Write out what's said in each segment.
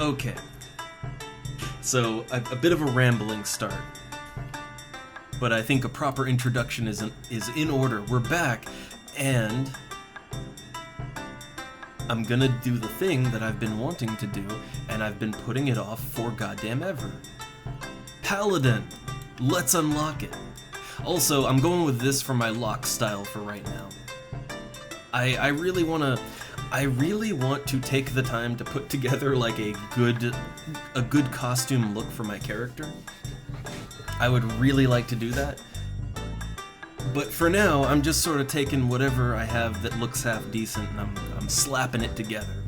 Okay. So, a bit of a rambling start. But I think a proper introduction is in order. We're back, and I'm gonna do the thing that I've been wanting to do, and I've been putting it off for goddamn ever. Paladin! Let's unlock it. Also, I'm going with this for my lock style for right now. I really want to take the time to put together like a good costume look for my character. I would really like to do that. But for now, I'm just sort of taking whatever I have that looks half decent and I'm slapping it together.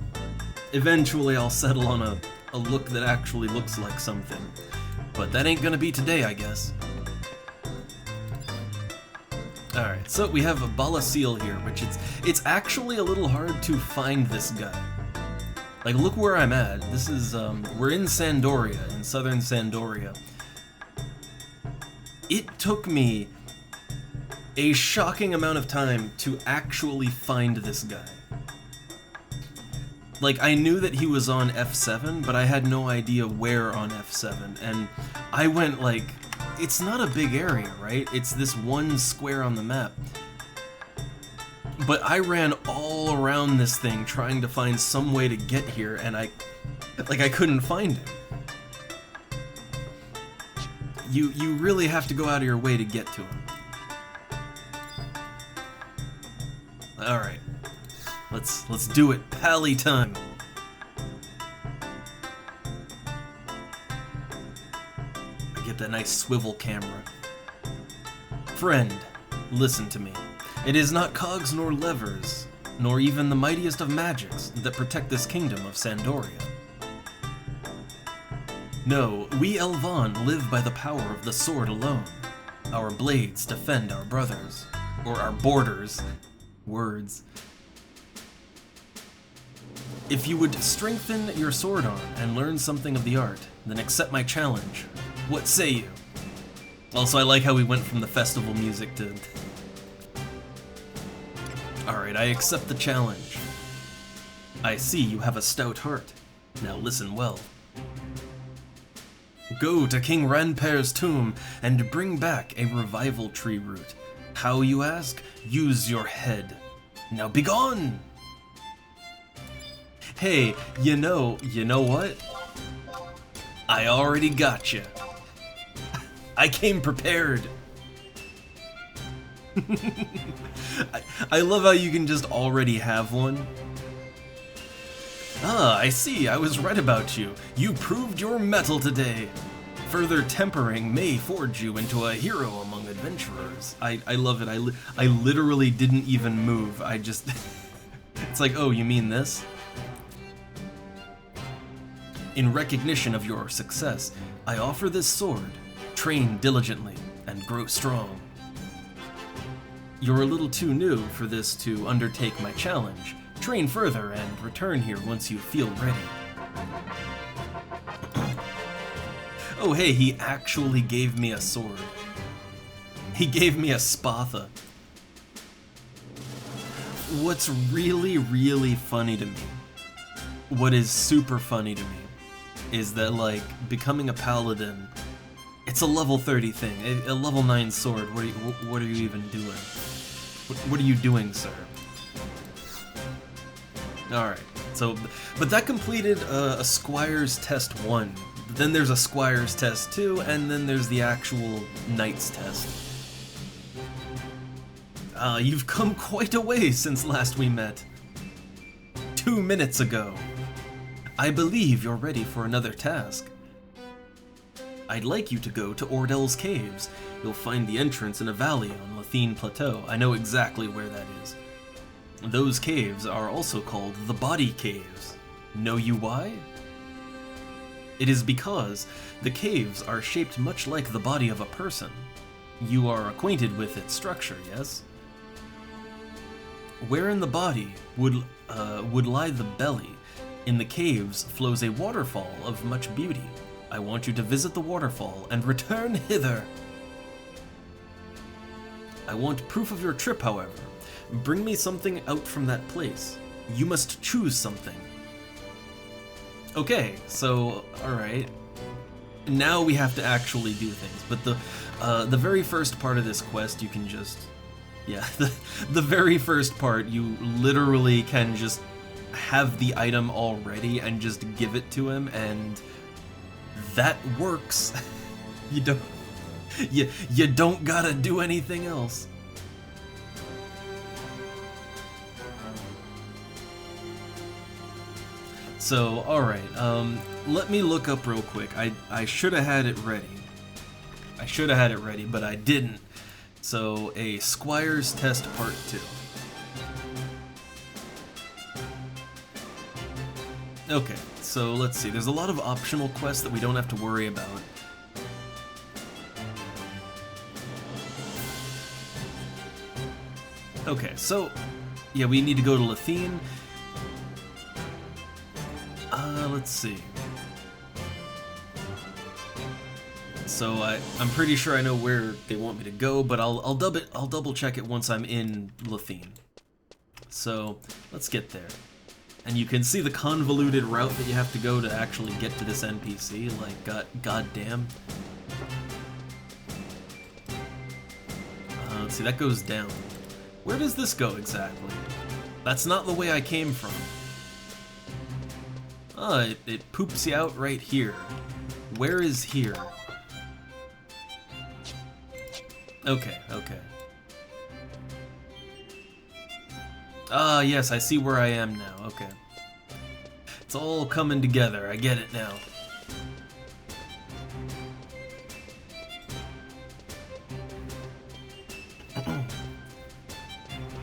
Eventually I'll settle on a look that actually looks like something. But that ain't gonna be today, I guess. Alright, so we have a Bala Seal here, which it's actually a little hard to find this guy. Like, look where I'm at. This is, we're in Sandoria, in southern Sandoria. It took me a shocking amount of time to actually find this guy. Like, I knew that he was on F7, but I had no idea where on F7, and I went like, it's not a big area, right? It's this one square on the map. But I ran all around this thing trying to find some way to get here, and I couldn't find him. You really have to go out of your way to get to him. Alright. Let's do it. Pally time. I get that nice swivel camera. Friend, listen to me. It is not cogs nor levers, nor even the mightiest of magics that protect this kingdom of Sandoria. No, we Elvan live by the power of the sword alone. Our blades defend our brothers, or our borders. Words. If you would strengthen your sword arm and learn something of the art, then accept my challenge. What say you? Also, I like how we went from the festival music to... Alright, I accept the challenge. I see you have a stout heart. Now listen well. Go to King Ranper's tomb and bring back a revival tree root. How, you ask? Use your head. Now begone! Hey, you know what? I already got you. I came prepared. I love how you can just already have one. Ah, I see, I was right about you. You proved your mettle today. Further tempering may forge you into a hero among adventurers. I love it. I literally didn't even move. I just... It's like, oh, you mean this? In recognition of your success, I offer this sword. Train diligently and grow strong. You're a little too new for this to undertake my challenge. Train further and return here once you feel ready. Oh hey, he actually gave me a sword. He gave me a spatha. What's really, really funny to me, what is super funny to me, is that, like, becoming a paladin, it's a level 30 thing, a level 9 sword. What are you even doing? What are you doing, sir? Alright, so, but that completed a Squire's Test 1. Then there's a Squire's Test 2, and then there's the actual Knight's Test. You've come quite a way since last we met. 2 minutes ago. I believe you're ready for another task. I'd like you to go to Ordel's Caves. You'll find the entrance in a valley on Lathine Plateau. I know exactly where that is. Those caves are also called the Body Caves. Know you why? It is because the caves are shaped much like the body of a person. You are acquainted with its structure, yes? Where in the body would lie the belly, in the caves flows a waterfall of much beauty. I want you to visit the waterfall and return hither. I want proof of your trip, however. Bring me something out from that place. You must choose something. Okay, so, alright. Now we have to actually do things, but the very first part of this quest you can just... Yeah, the very first part you literally can just have the item already and just give it to him, and that works. You don't gotta do anything else. So, alright, let me look up real quick. I should have had it ready. I should have had it ready, but I didn't. So, a Squire's Test Part 2. Okay, so let's see. There's a lot of optional quests that we don't have to worry about. Okay, so, yeah, we need to go to Lethene. Let's see. So I'm pretty sure I know where they want me to go, but I'll double check it once I'm in Lethene. So let's get there, and you can see the convoluted route that you have to go to actually get to this NPC. Like, goddamn. Let's see, that goes down. Where does this go exactly? That's not the way I came from. It poops you out right here. Where is here? Okay, okay. Ah, yes, I see where I am now, okay. It's all coming together, I get it now.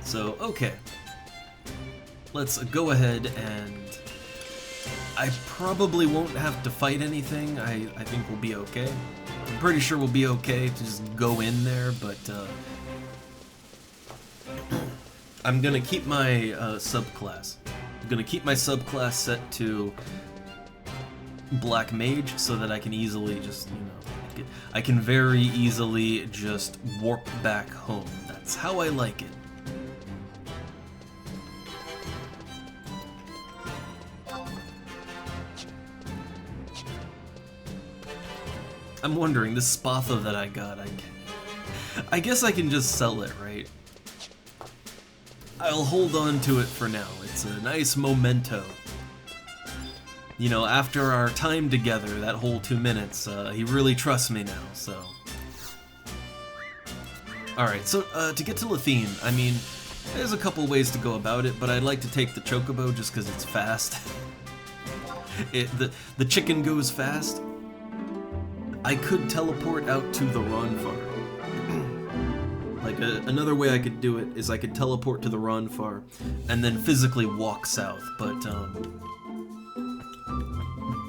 So, okay. Let's go ahead and... I probably won't have to fight anything. I think we'll be okay. I'm pretty sure we'll be okay to just go in there, but I'm gonna keep my subclass. I'm gonna keep my subclass set to Black Mage so that I can easily just, you know, I can very easily just warp back home. That's how I like it. I'm wondering, this Spatha that I got, I guess I can just sell it, right? I'll hold on to it for now. It's a nice memento. You know, after our time together, that whole 2 minutes, he really trusts me now, so... Alright, so, to get to Lethene, I mean, there's a couple ways to go about it, but I'd like to take the Chocobo just because it's fast. The chicken goes fast. I could teleport out to the Ronfar. Like, another way I could do it is I could teleport to the Ronfar and then physically walk south, but,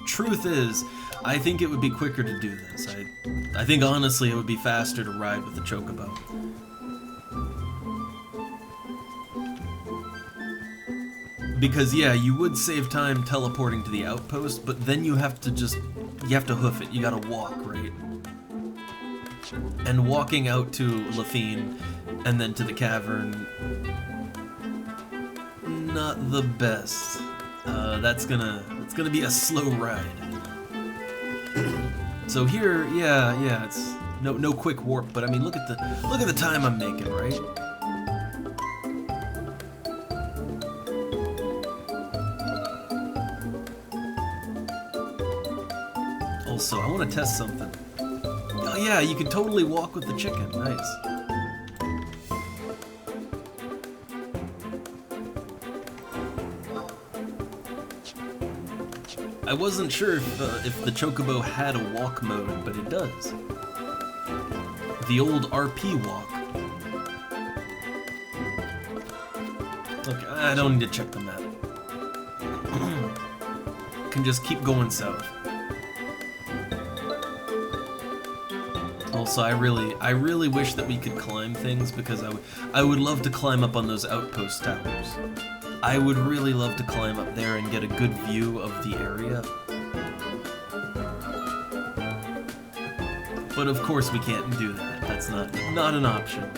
truth is, I think it would be quicker to do this. I think, honestly, it would be faster to ride with the Chocobo. Because, yeah, you would save time teleporting to the outpost, but then you have to hoof it, you gotta walk, right? And walking out to Lethene, and then to the cavern, not the best. That's gonna be a slow ride. So here, yeah, it's no quick warp, but I mean, look at the time I'm making, right? Also, I want to test something. Oh yeah, you can totally walk with the chicken. Nice. I wasn't sure if the Chocobo had a walk mode, but it does. The old RP walk. Okay, I don't need to check the map. Can just keep going south. Also, I really wish that we could climb things, because I would love to climb up on those outpost towers. I would really love to climb up there and get a good view of the area. But of course we can't do that. That's not an option.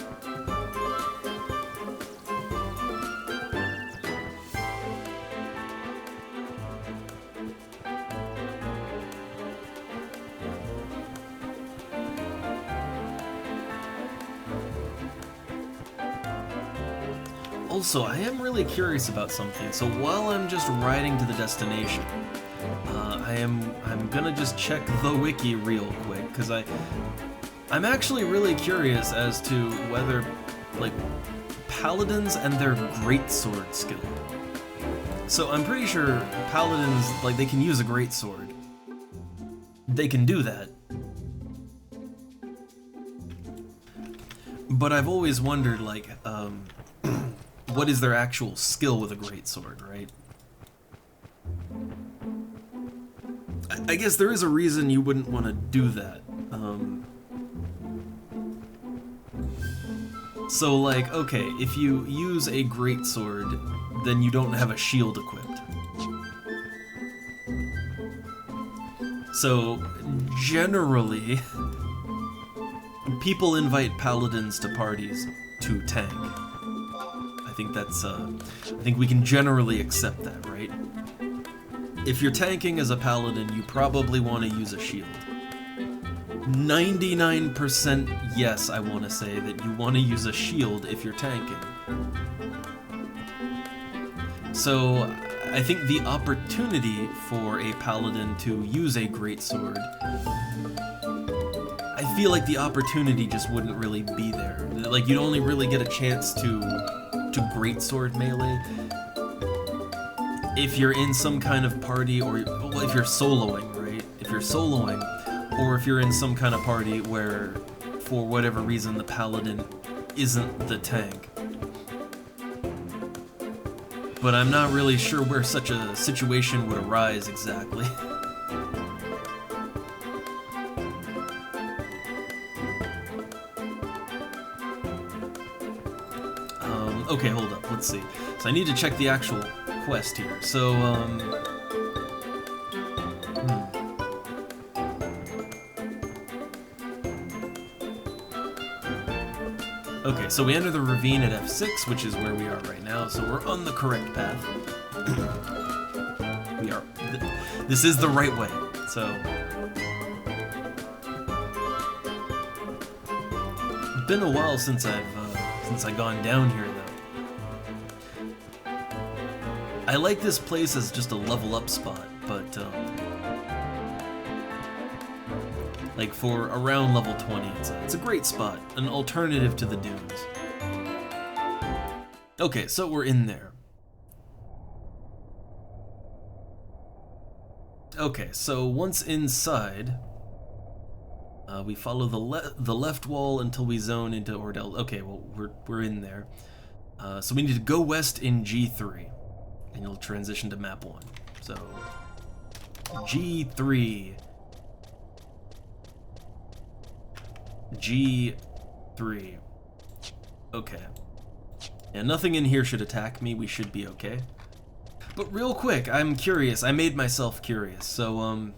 Also, I am really curious about something, so while I'm just riding to the destination, I'm gonna just check the wiki real quick, because I'm actually really curious as to whether, like, paladins and their greatsword skill. So I'm pretty sure paladins, like, they can use a greatsword. They can do that. But I've always wondered, like, what is their actual skill with a greatsword, right? I guess there is a reason you wouldn't want to do that. So, like, okay, if you use a greatsword, then you don't have a shield equipped. So, generally, people invite paladins to parties to tank. I think we can generally accept that, right? If you're tanking as a paladin, you probably want to use a shield. 99% yes, I want to say that you want to use a shield if you're tanking. So, I think the opportunity for a paladin to use a greatsword, I feel like the opportunity just wouldn't really be there. Like, you'd only really get a chance to greatsword melee if you're in some kind of party, or well, if you're soloing, right? If you're soloing, or if you're in some kind of party where, for whatever reason, the paladin isn't the tank. But I'm not really sure where such a situation would arise exactly. Okay, hold up, let's see. So I need to check the actual quest here. So, Okay, so we enter the ravine at F6, which is where we are right now, so we're on the correct path. This is the right way, so... It's been a while since I've gone down here, though. I like this place as just a level up spot, but like for around level 20, it's a great spot, an alternative to the dunes. Okay, so we're in there. Okay, so once inside, we follow the left wall until we zone into Ordell. Okay, well we're in there. So we need to go west in G3, and you'll transition to map 1. So G3. G3. Okay. And nothing in here should attack me. We should be okay. But real quick, I'm curious. I made myself curious. So,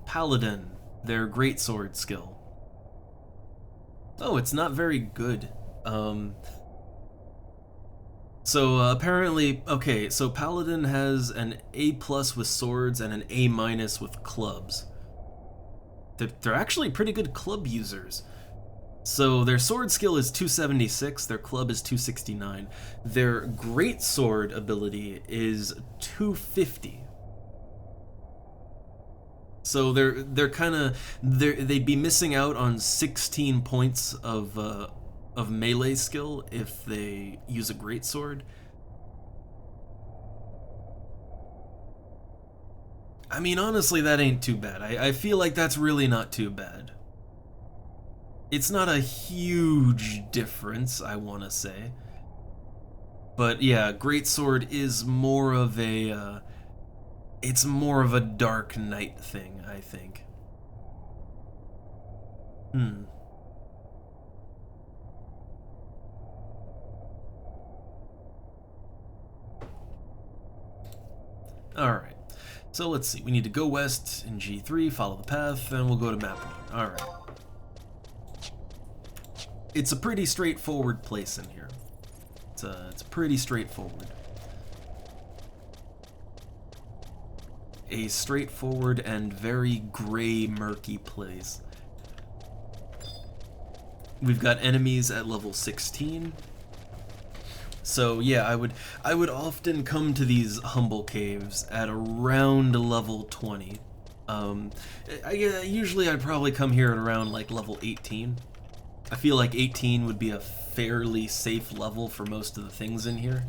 Paladin, their greatsword skill. Oh, it's not very good. So apparently, okay, so Paladin has an A+ with swords and an A- with clubs. They're actually pretty good club users. So their sword skill is 276, their club is 269. Their greatsword ability is 250. So they'd be missing out on 16 points of melee skill if they use a greatsword. I mean, honestly, that ain't too bad. I feel like that's really not too bad. It's not a huge difference, I want to say. But yeah, greatsword is more of a, it's more of a Dark Knight thing, I think. Alright. So let's see, we need to go west in G3, follow the path, and we'll go to map 1. Alright. It's a pretty straightforward place in here. It's pretty straightforward. A straightforward and very gray, murky place. We've got enemies at level 16. So yeah, I would often come to these humble caves at around level 20. Um, Usually I'd probably come here at around like level 18. I feel like 18 would be a fairly safe level for most of the things in here.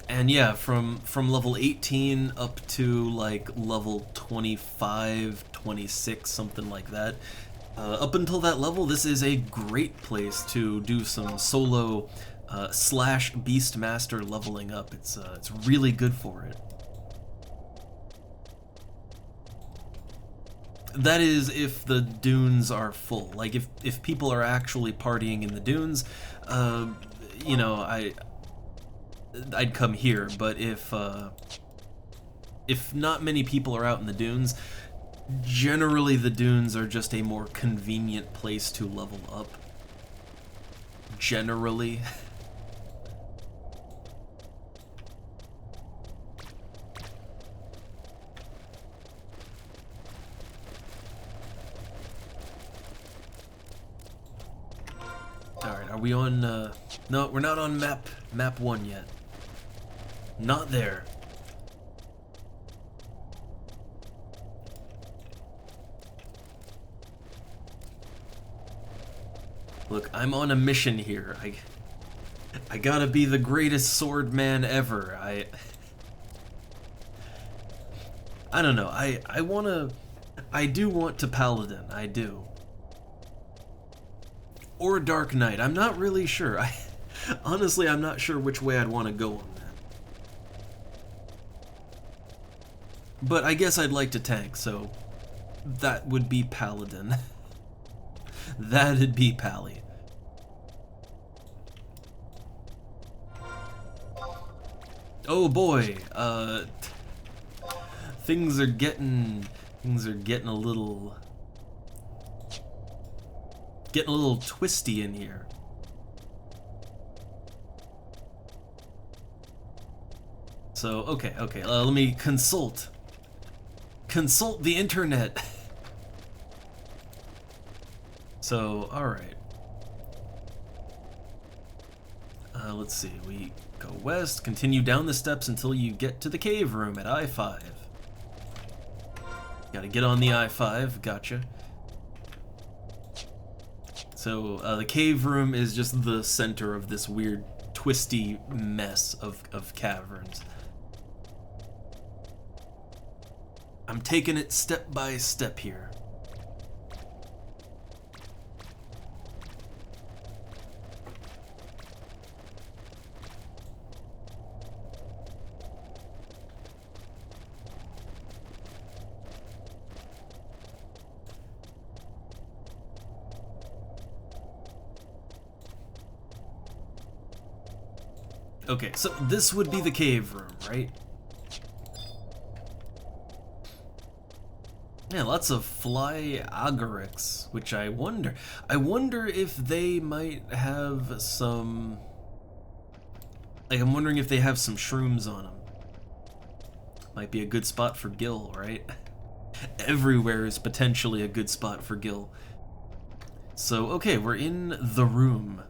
And yeah, from level 18 up to like level 25, 26, something like that. Up until that level, this is a great place to do some solo slash Beastmaster leveling up. It's really good for it. That is if the dunes are full. Like if people are actually partying in the dunes, you know, I'd come here. But if not many people are out in the dunes, generally the dunes are just a more convenient place to level up. Generally. Alright, are we on, no, we're not on map 1 yet. Not there. Look, I'm on a mission here. I gotta be the greatest swordman ever. I don't know. I do want to paladin. I do. Or Dark Knight. I'm not really sure. Honestly, I'm not sure which way I'd want to go on that. But I guess I'd like to tank, so that would be paladin. That'd be Pally. Oh boy, things are getting a little twisty in here. So okay, let me consult the internet. So, alright. Let's see, we go west, continue down the steps until you get to the cave room at I-5. Gotta get on the I-5, gotcha. So, the cave room is just the center of this weird, twisty mess of caverns. I'm taking it step by step here. Okay, so this would be the cave room, right? Yeah, lots of fly agarics, which I wonder if they might have some, like, I'm wondering if they have some shrooms on them. Might be a good spot for Gil, right? Everywhere is potentially a good spot for Gil. So, okay, we're in the room.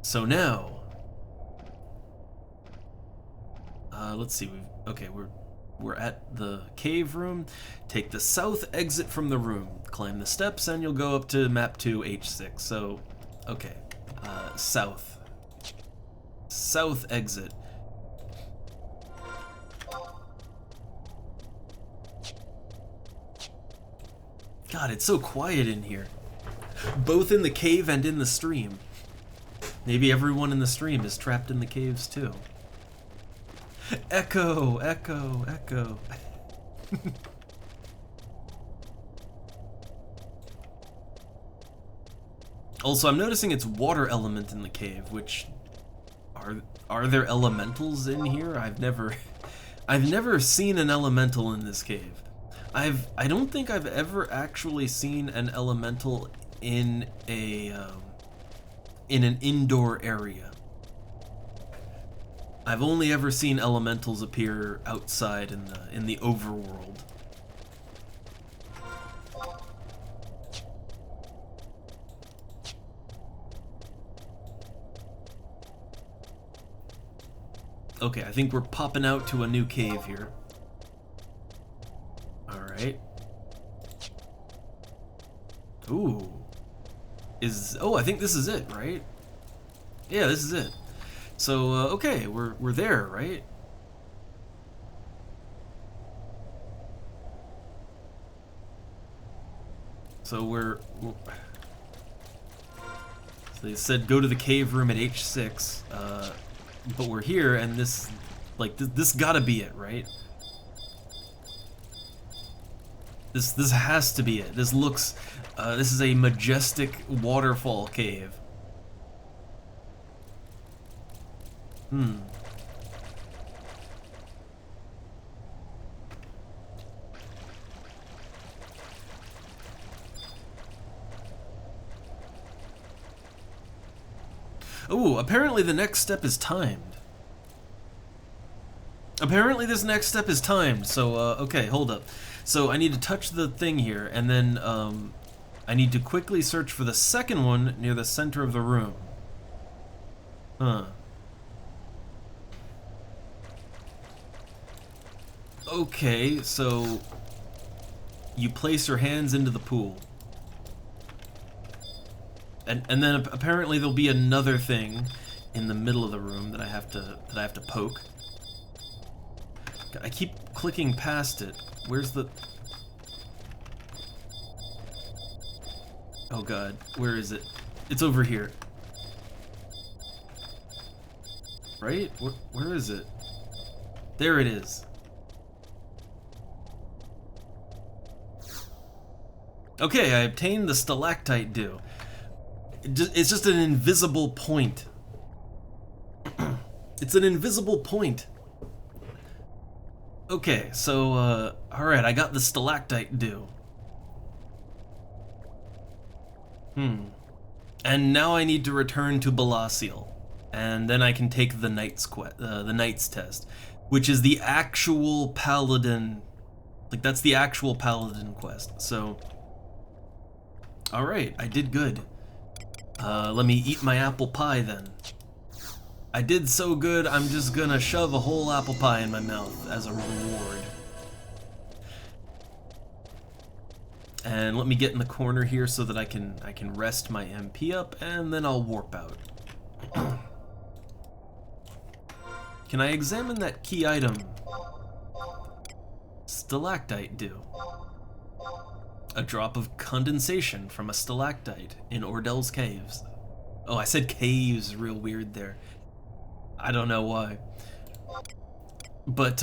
So now, let's see, we're at the cave room. Take the south exit from the room, climb the steps, and you'll go up to map 2 H6. So, okay, south exit. God, it's so quiet in here, both in the cave and in the stream. Maybe everyone in the stream is trapped in the caves too. Echo, echo, echo. Also, I'm noticing it's water element in the cave, which are there elementals in here? I've never seen an elemental in this cave. I don't think I've ever actually seen an elemental in an indoor area. I've only ever seen elementals appear outside in the overworld. Okay, I think we're popping out to a new cave here. Alright. Ooh. Oh, I think this is it, right? Yeah, this is it. So, okay, we're there, right? So so they said go to the cave room at H6, but we're here, and this, like, this gotta be it, right? This has to be it. This looks, this is a majestic waterfall cave. Ooh, apparently the next step is timed. Apparently this next step is timed, so, okay, hold up. So I need to touch the thing here, and then, I need to quickly search for the second one near the center of the room. Huh. Okay, so you place your hands into the pool. And then apparently there'll be another thing in the middle of the room that I have to poke. I keep clicking past it. Where's the... Oh god, where is it? It's over here. Right? Where is it? There it is. Okay, I obtained the stalactite dew. It's just an invisible point. It's an invisible point. Okay, so, alright, I got the stalactite dew. And now I need to return to Balasiel. And then I can take the Knight's test, which is the actual Paladin. Like, that's the actual Paladin quest, so... Alright, I did good. Let me eat my apple pie then. I did so good, I'm just gonna shove a whole apple pie in my mouth as a reward. And let me get in the corner here so that I can rest my MP up, and then I'll warp out. Can I examine that key item? Stalactite dew. A drop of condensation from a stalactite in Ordell's caves. Oh, I said caves real weird there. I don't know why. But,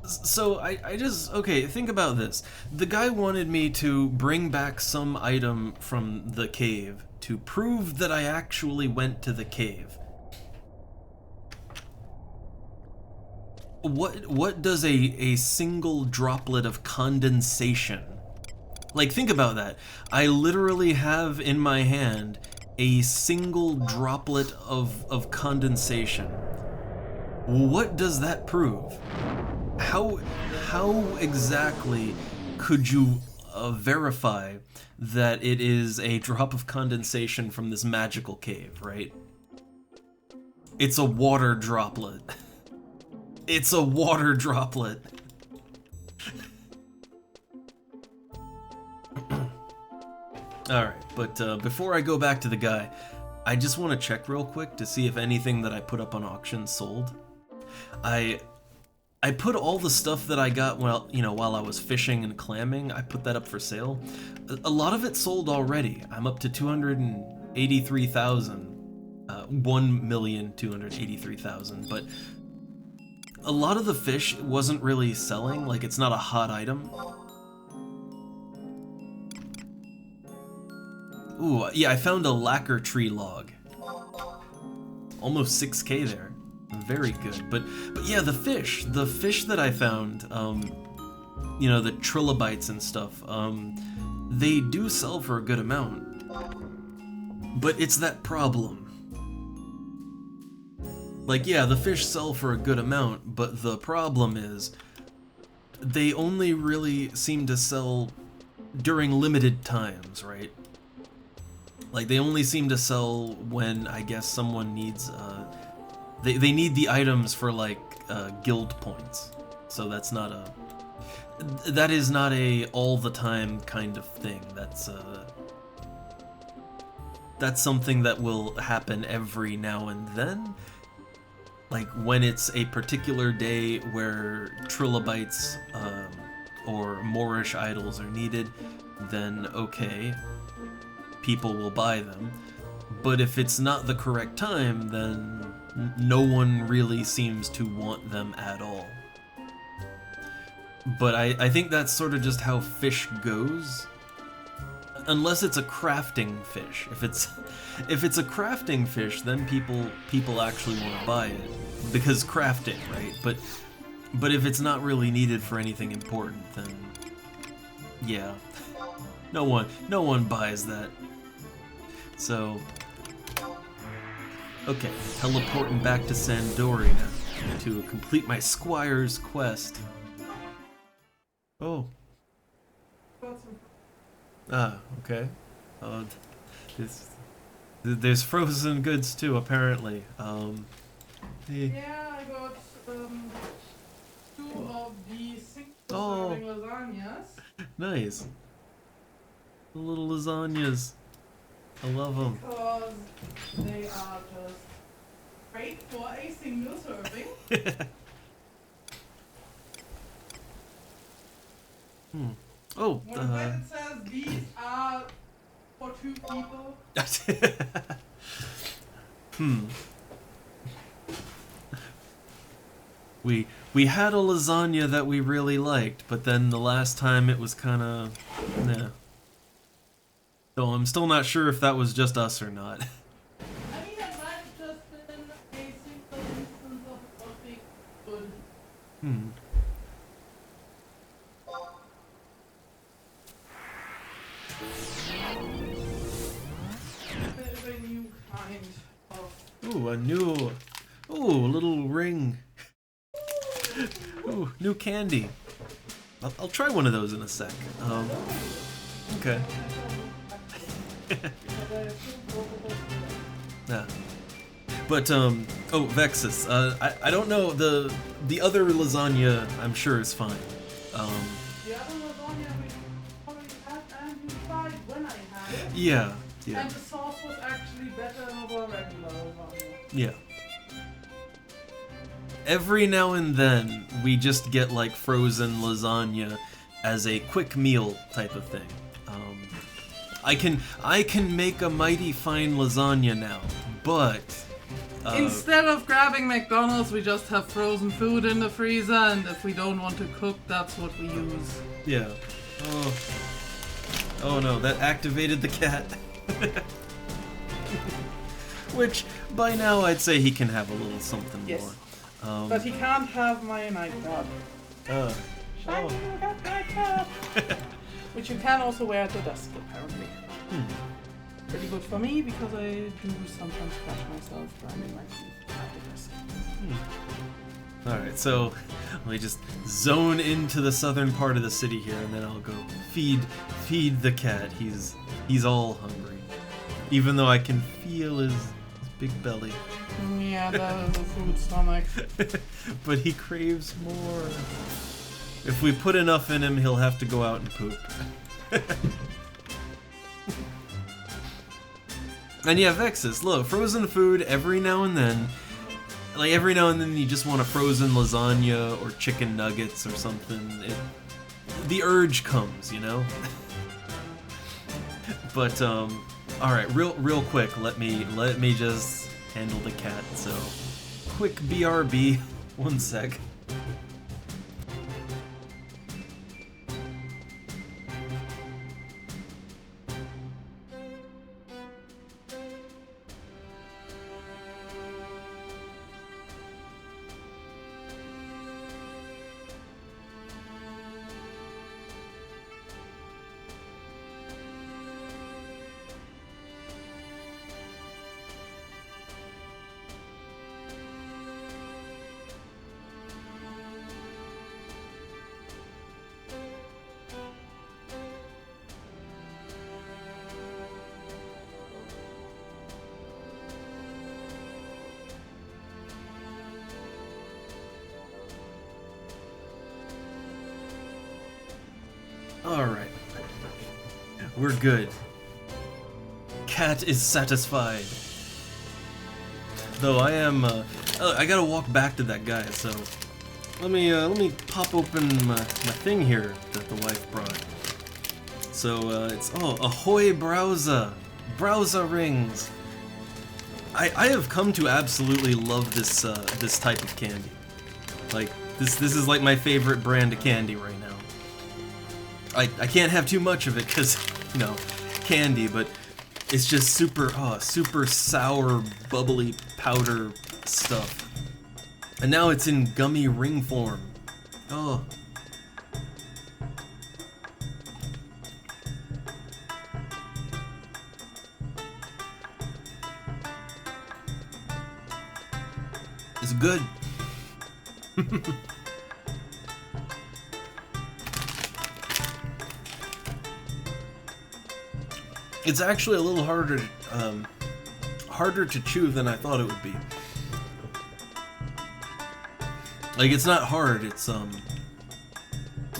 so I just, okay, think about this. The guy wanted me to bring back some item from the cave to prove that I actually went to the cave. What does a single droplet of condensation, like, think about that. I literally have in my hand a single droplet of condensation. What does that prove? How exactly could you verify that it is a drop of condensation from this magical cave, right? It's a water droplet. It's a water droplet. Alright, but before I go back to the guy, I just want to check real quick to see if anything that I put up on auction sold. I put all the stuff that I got while I was fishing and clamming, I put that up for sale. A lot of it sold already. I'm up to 283,000. 1,283,000, but a lot of the fish wasn't really selling, like it's not a hot item. Ooh, yeah, I found a lacquer tree log. Almost 6K there. Very good. But yeah, the fish that I found, you know, the trilobites and stuff, they do sell for a good amount. But it's that problem. Like, yeah, the fish sell for a good amount, but the problem is they only really seem to sell during limited times, right? Like, they only seem to sell when, I guess, someone needs they need the items for like guild points. So that is not a all the time kind of thing. That's something that will happen every now and then. Like when it's a particular day where trilobites or Moorish idols are needed, then okay, people will buy them. But if it's not the correct time, then no one really seems to want them at all. But I think that's sort of just how fish goes. Unless it's a crafting fish. If it's a crafting fish, then people actually want to buy it because crafting, right? But if it's not really needed for anything important, then yeah, no one buys that. So okay, teleporting back to Sandori now to complete my squire's quest. Oh. Ah, okay. There's frozen goods too, apparently. Yeah, I got 2 of the single-serving lasagnas. Nice. The little lasagnas. I love them. Because they are just great for a single serving. Oh, When it says these are for 2 people. We had a lasagna that we really liked, but then the last time it was kind of nah. So I'm still not sure if that was just us or not. I mean, it might have just been a single instance of being good. A new kind of... Ooh, a little ring. Ooh, new candy. I'll try one of those in a sec. Okay. Yeah. But, oh, Vexus, I don't know, the other lasagna, I'm sure is fine. The other lasagna we already had and you tried when I had it. Yeah. And the sauce was actually better than our regular lasagna. Yeah. Every now and then, we just get, like, frozen lasagna as a quick meal type of thing. I can make a mighty fine lasagna now, but... Instead of grabbing McDonald's, we just have frozen food in the freezer, and if we don't want to cook, that's what we use. Yeah. Oh no, that activated the cat. Which, by now, I'd say he can have a little something more. But he can't have my night guard. Shiny, you got night guard! Which you can also wear at the desk, apparently. Pretty good for me, because I do sometimes scratch myself grinding my teeth at the desk. Alright, so let me just zone into the southern part of the city here, and then I'll go feed the cat. He's all hungry. Even though I can feel his big belly. Yeah, that is a food stomach. But he craves more. If we put enough in him, he'll have to go out and poop. And yeah, Vexus, look, frozen food every now and then. Like, every now and then you just want a frozen lasagna or chicken nuggets or something. The urge comes, you know? But, alright, real quick, let me just handle the cat, so... Quick BRB, 1 sec. Alright. We're good. Cat is satisfied. Though I am, I gotta walk back to that guy, so let me pop open my thing here that the wife brought. So, it's, ahoy Browser! Browser rings! I have come to absolutely love this, this type of candy. Like, this is like my favorite brand of candy right now. I can't have too much of it, because, you know, candy, but it's just super, super sour, bubbly powder stuff. And now it's in gummy ring form. Oh. It's good. It's actually a little harder to chew than I thought it would be. Like, it's not hard, it's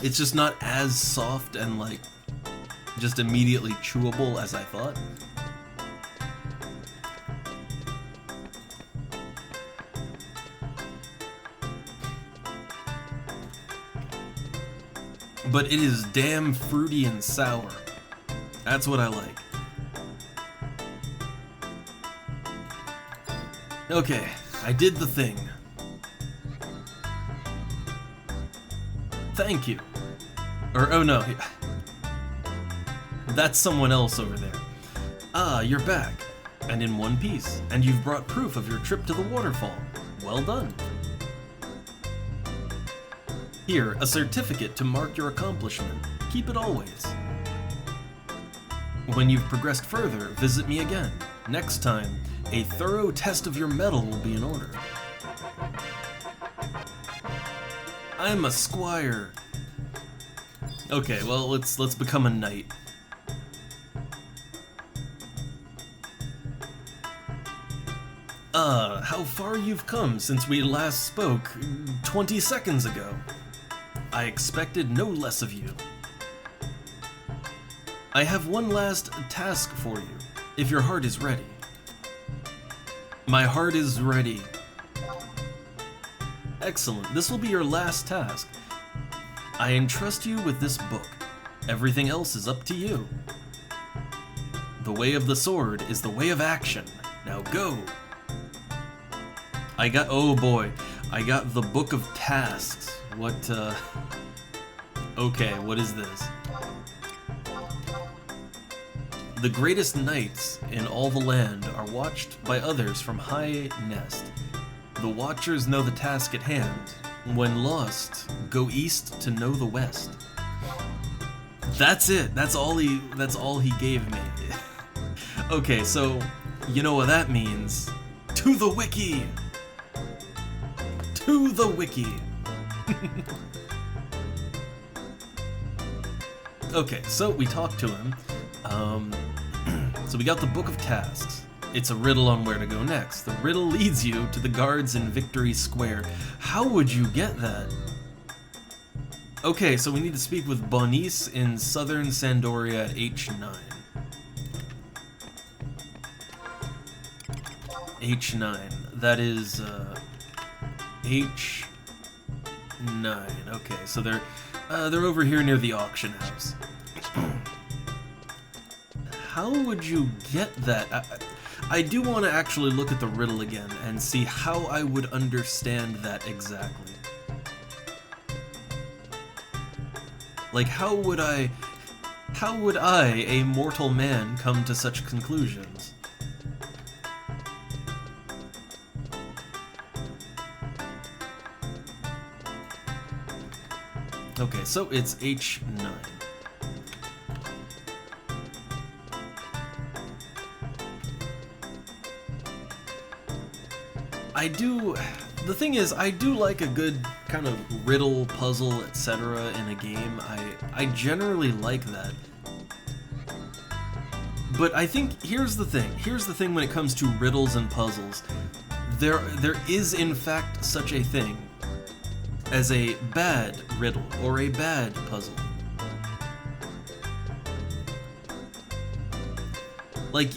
just not as soft and, like, just immediately chewable as I thought. But it is damn fruity and sour. That's what I like. Okay, I did the thing. Thank you. Or, oh no. That's someone else over there. Ah, you're back. And in one piece. And you've brought proof of your trip to the waterfall. Well done. Here, a certificate to mark your accomplishment. Keep it always. When you've progressed further, visit me again. Next time, a thorough test of your mettle will be in order. I'm a squire. Okay, well, let's become a knight. How far you've come since we last spoke 20 seconds ago. I expected no less of you. I have one last task for you, if your heart is ready. My heart is ready. Excellent. This will be your last task. I entrust you with this book. Everything else is up to you. The way of the sword is the way of action. Now go. Oh boy. I got the book of tasks. What, okay, what is this? The greatest knights in all the land are watched by others from high nest. The watchers know the task at hand. When lost, go east to know the west. That's it. That's all he gave me. Okay, so you know what that means. To the wiki. To the wiki. Okay, so we talked to him. So we got the book of tasks. It's a riddle on where to go next. The riddle leads you to the guards in Victory Square. How would you get that? Okay, so we need to speak with Bonice in southern Sandoria at H9. H9. That is, H9. Okay, so they're over here near the auction house. How would you get that? I do want to actually look at the riddle again and see how I would understand that exactly. Like, how would I, a mortal man, come to such conclusions? Okay, so it's H9. The thing is, I do like a good kind of riddle, puzzle, etc. in a game. I generally like that. But I think, here's the thing when it comes to riddles and puzzles. There is in fact such a thing as a bad riddle or a bad puzzle. like,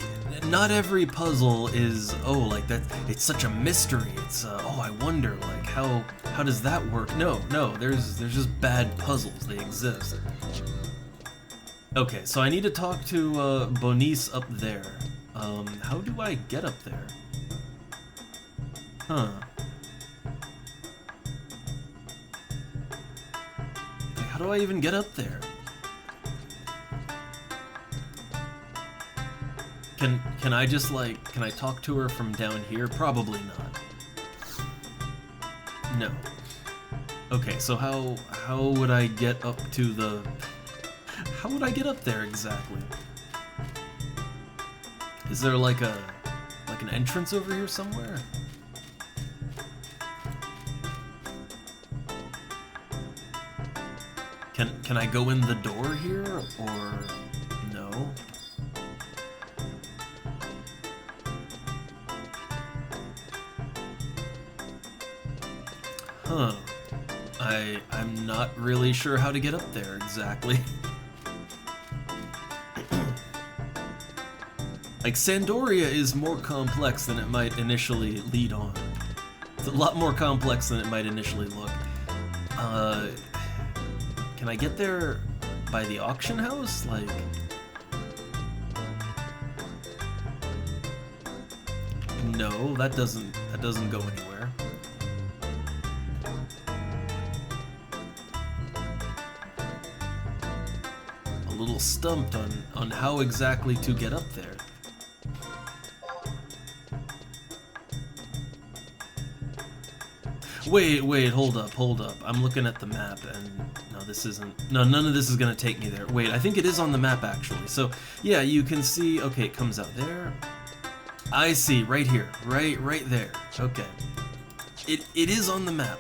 not every puzzle is, oh, like that, it's such a mystery. It's, oh, I wonder, like, how does that work? No, there's just bad puzzles. They exist. Okay, so I need to talk to Bonice up there. How do I get up there? Huh. Okay, how do I even get up there? Can I just, like, can I talk to her from down here? Probably not. No. Okay, so how would I get up to the... How would I get up there exactly? Is there like an entrance over here somewhere? Can I go in the door here, or no? Huh. I'm not really sure how to get up there exactly. Like, Sandoria is more complex than it might initially lead on. It's a lot more complex than it might initially look. Can I get there by the auction house? Like... No, that doesn't go anywhere. A little stumped on how exactly to get up there. Wait, hold up. I'm looking at the map and no, this isn't, no, none of this is gonna take me there. Wait, I think it is on the map actually. So yeah, you can see, okay, it comes out there. I see, right here, right there. Okay. It is on the map.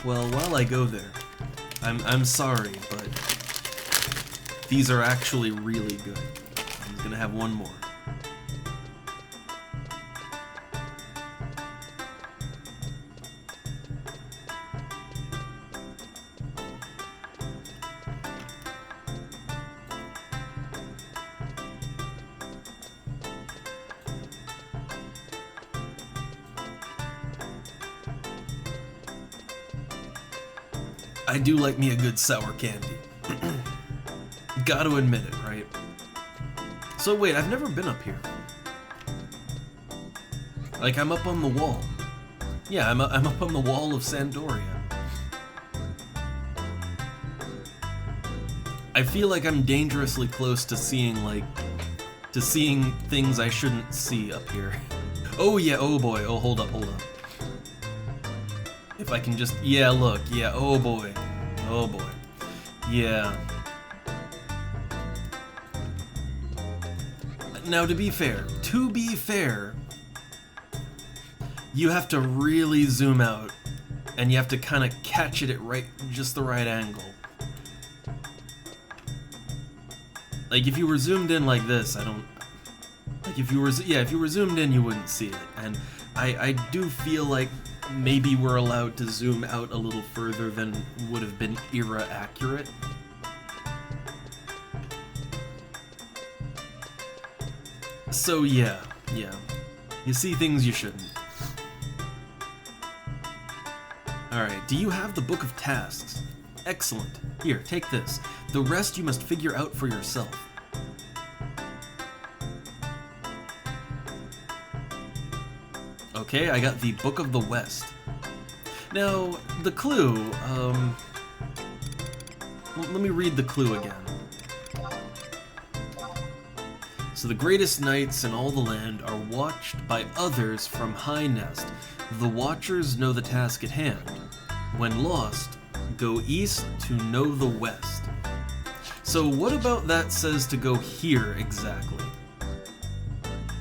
Well, while I go there, I'm sorry, but these are actually really good. I'm gonna have one more. I do like me a good sour candy. Gotta admit it, right? So wait, I've never been up here. Like, I'm up on the wall. Yeah, I'm up on the wall of Sandoria. I feel like I'm dangerously close to seeing, like, things I shouldn't see up here. Oh yeah, oh boy, oh hold up. If I can just, yeah, look, yeah, oh boy, yeah. Now to be fair, you have to really zoom out, and you have to kind of catch it at just the right angle. Like, if you were zoomed in like this, like, if you were zoomed in, you wouldn't see it, and I do feel like maybe we're allowed to zoom out a little further than would have been era accurate. So yeah. You see things you shouldn't. Alright, do you have the Book of Tasks? Excellent. Here, take this. The rest you must figure out for yourself. Okay, I got the Book of the West. Now, the clue, let me read the clue again. So the greatest knights in all the land are watched by others from High Nest. The watchers know the task at hand. When lost, go east to know the west. So what about that says to go here exactly?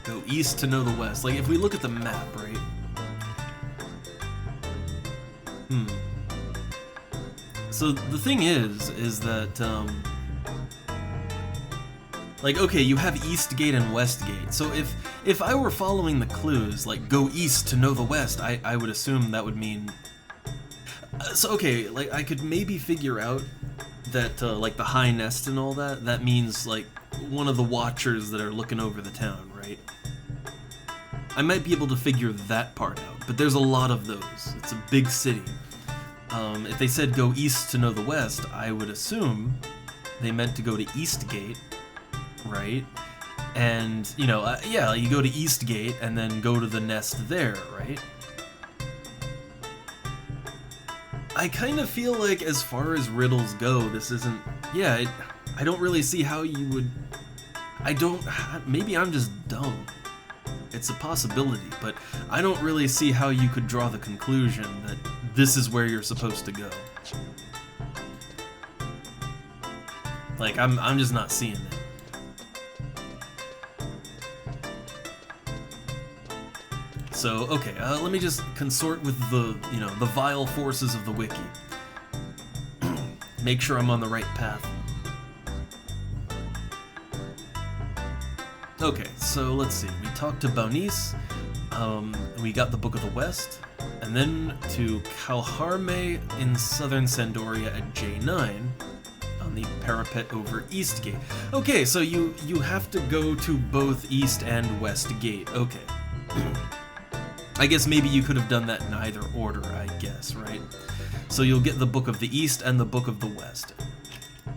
Go east to know the west. Like, if we look at the map, right? So the thing is that, like, okay, you have East Gate and West Gate. So if I were following the clues, like, go east to know the west, I would assume that would mean... So, okay, like, I could maybe figure out that, like, the High Nest and all that means, like, one of the watchers that are looking over the town, right? I might be able to figure that part out, but there's a lot of those. It's a big city. If they said go east to know the west, I would assume they meant to go to Eastgate, right? And, you know, yeah, you go to Eastgate and then go to the nest there, right? I kind of feel like as far as riddles go, this isn't... Yeah, I don't really see how you would... Maybe I'm just dumb. It's a possibility, but I don't really see how you could draw the conclusion that this is where you're supposed to go. Like, I'm just not seeing it. So, okay, let me just consort with the, you know, the vile forces of the wiki. Make sure I'm on the right path. Okay, so let's see. We talked to Baunice, we got the Book of the West, and then to Calharme in southern Sandoria at J9 on the parapet over Eastgate. Okay, so you have to go to both East and West Gate. Okay. I guess maybe you could have done that in either order, I guess, right? So you'll get the Book of the East and the Book of the West.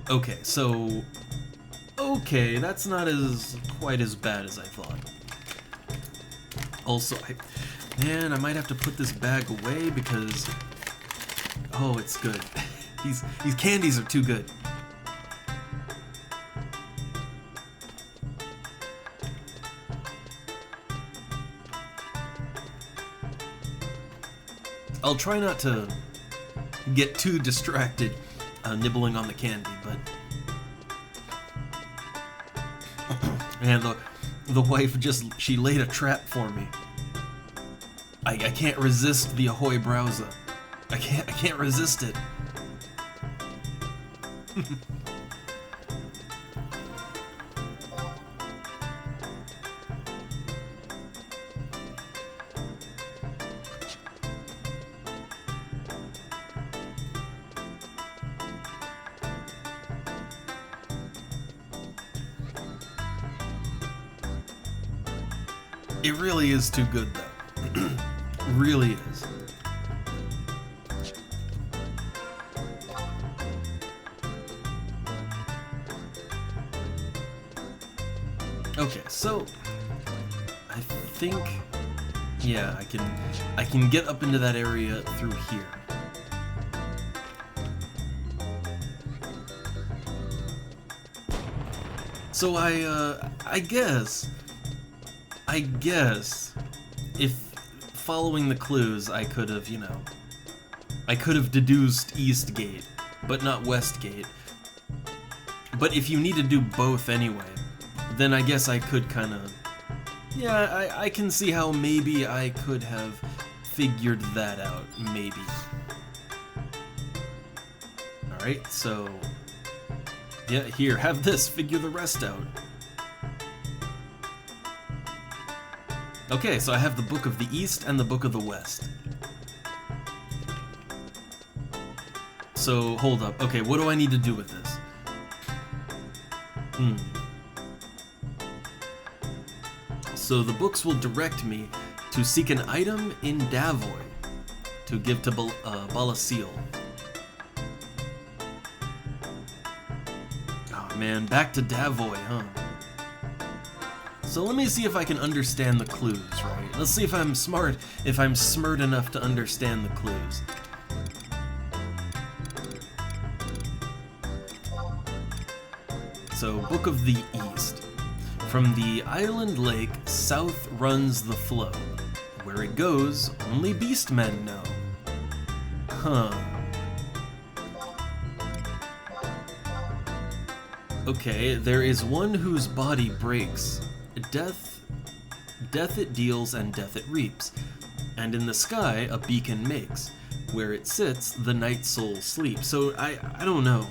Okay, so... Okay, that's not quite as bad as I thought. Also, man, I might have to put this bag away because... Oh, it's good. These candies are too good. I'll try not to get too distracted nibbling on the candy, but... And the wife she laid a trap for me. I can't resist the Ahoy browser. I can't resist it. It really is too good, though. Really is. Okay, so I think, yeah, I can get up into that area through here. So I guess if following the clues, I could have, you know, I could have deduced Eastgate, but not Westgate. But if you need to do both anyway, then I guess I could kind of, yeah, I can see how maybe I could have figured that out, maybe. Alright, so, yeah, here, have this, figure the rest out. Okay, so I have the Book of the East and the Book of the West. So, hold up. Okay, what do I need to do with this? So the books will direct me to seek an item in Davoy to give to Balasil. Oh man, back to Davoy, huh? So let me see if I can understand the clues, right? Let's see if I'm smart enough to understand the clues. So, Book of the East. From the island lake, south runs the flow. Where it goes, only beastmen know. Huh. Okay, there is one whose body breaks. Death it deals and death it reaps. And in the sky, a beacon makes. Where it sits, the night soul sleeps. So, I don't know.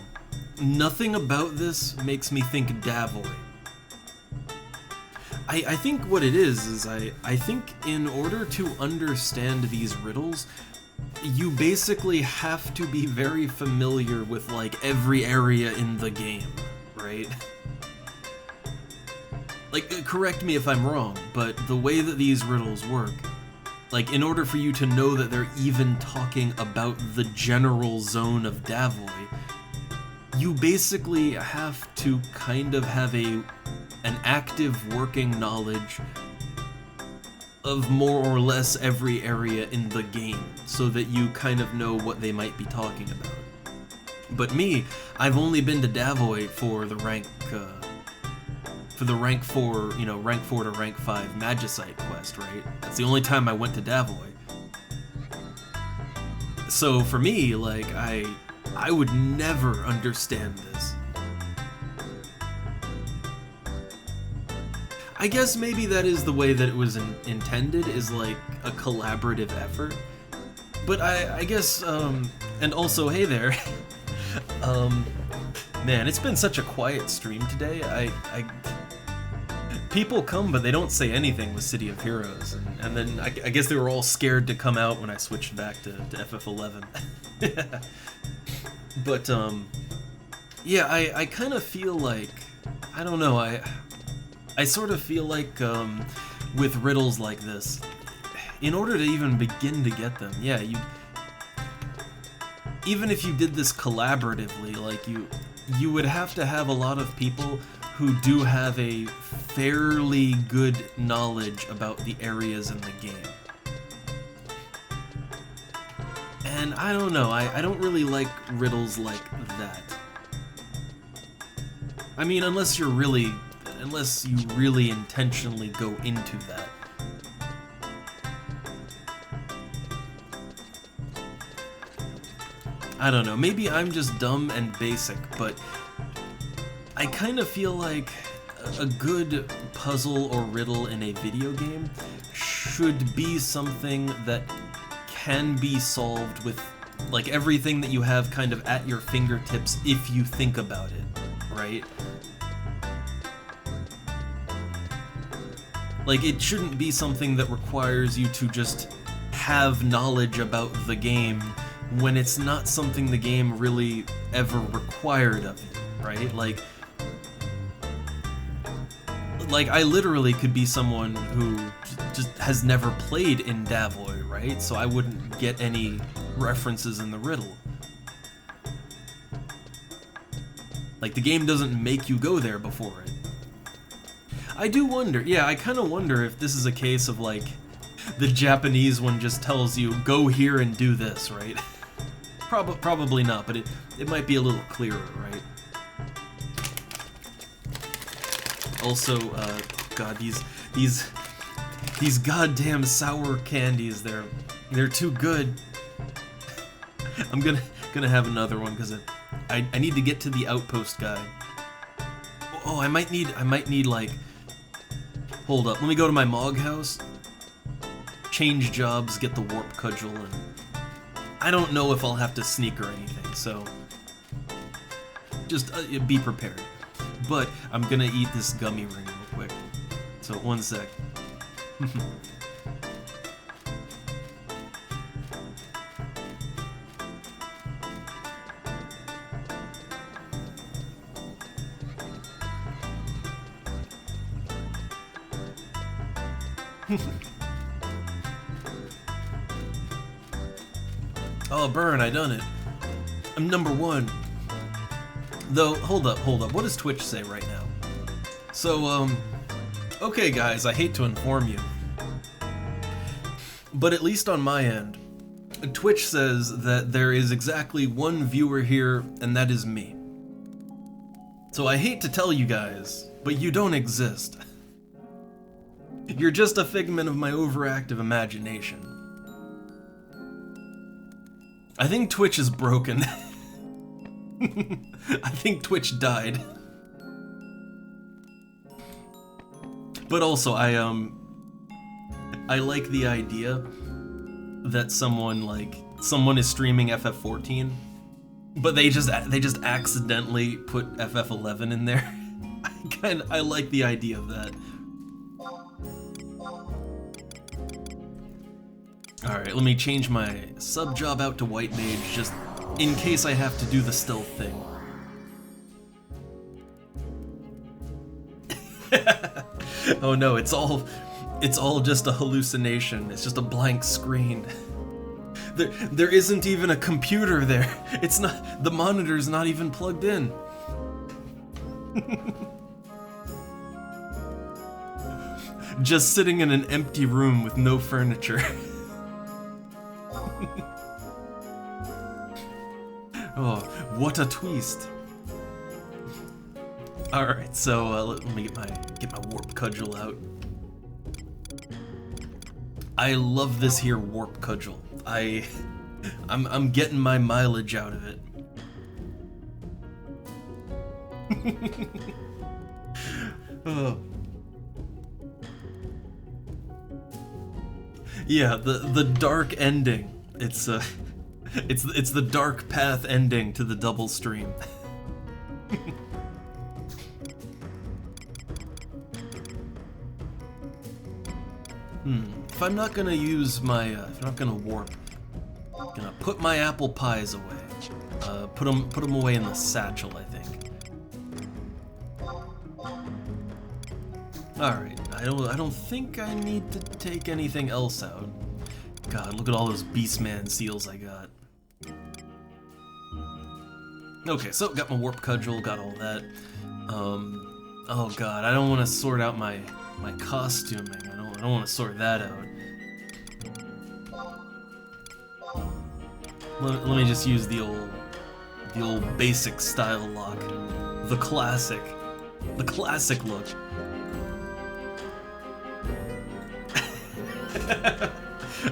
Nothing about this makes me think Davoy. I think what it is I think in order to understand these riddles, you basically have to be very familiar with, like, every area in the game, right? like, correct me if I'm wrong, but the way that these riddles work, like, in order for you to know that they're even talking about the general zone of Davoy, you basically have to kind of have an active working knowledge of more or less every area in the game, so that you kind of know what they might be talking about. But me, I've only been to Davoy for the rank 4, you know, rank 4 to rank 5 Magicite quest, right? That's the only time I went to Davoy. So for me, like, I would never understand this. I guess maybe that is the way that it was intended, is like a collaborative effort. But I guess, and also, hey there. Man, it's been such a quiet stream today. People come, but they don't say anything with City of Heroes. And then I guess they were all scared to come out when I switched back to FF11. But, yeah, I kind of feel like, I don't know, I sort of feel like, with riddles like this, in order to even begin to get them, yeah, even if you did this collaboratively, like, you would have to have a lot of people who do have a fairly good knowledge about the areas in the game. And I don't know, I don't really like riddles like that. I mean, unless you really intentionally go into that. I don't know, maybe I'm just dumb and basic, but I kind of feel like a good puzzle or riddle in a video game should be something that can be solved with, like, everything that you have kind of at your fingertips if you think about it, right? Like, it shouldn't be something that requires you to just have knowledge about the game when it's not something the game really ever required of you, right? Like I literally could be someone who just has never played in Davoy, right? So I wouldn't get any references in the riddle. Like, the game doesn't make you go there before it. I do wonder, yeah, I kind of wonder if this is a case of, like, the Japanese one just tells you, go here and do this, right? Probably not, but it might be a little clearer, right? Also, God, these goddamn sour candies, they're too good. I'm gonna have another one because I need to get to the outpost guy. Oh, I might need like, hold up, let me go to my Mog house, change jobs, get the warp cudgel, and I don't know if I'll have to sneak or anything, so just be prepared. But I'm gonna eat this gummy ring real quick. So, one sec. Oh, burn, I done it. I'm number 1. Though, hold up, what does Twitch say right now? So, okay guys, I hate to inform you, but at least on my end, Twitch says that there is exactly 1 viewer here, and that is me. So I hate to tell you guys, but you don't exist. You're just a figment of my overactive imagination. I think Twitch is broken. I think Twitch died. But also, I like the idea that someone is streaming FF14, but they just accidentally put FF11 in there. I like the idea of that. Alright, let me change my sub job out to White Mage just in case I have to do the stealth thing. Oh no, it's all just a hallucination. It's just a blank screen. There isn't even a computer there. It's not, the monitor's not even plugged in. Just sitting in an empty room with no furniture. Oh, what a twist. Alright, so let me get my warp cudgel out. I love this here warp cudgel. I'm getting my mileage out of it. Oh. Yeah, the dark ending. It's the dark path ending to the double stream. If I'm not gonna use my, if I'm not gonna warp, I'm gonna put my apple pies away. Put them away in the satchel, I think. Alright, I don't think I need to take anything else out. God, look at all those Beastman seals I got. Okay, so got my warp cudgel, got all that. Oh god, I don't want to sort out my costuming. I don't want to sort that out. Let me just use the old basic style lock, the classic look.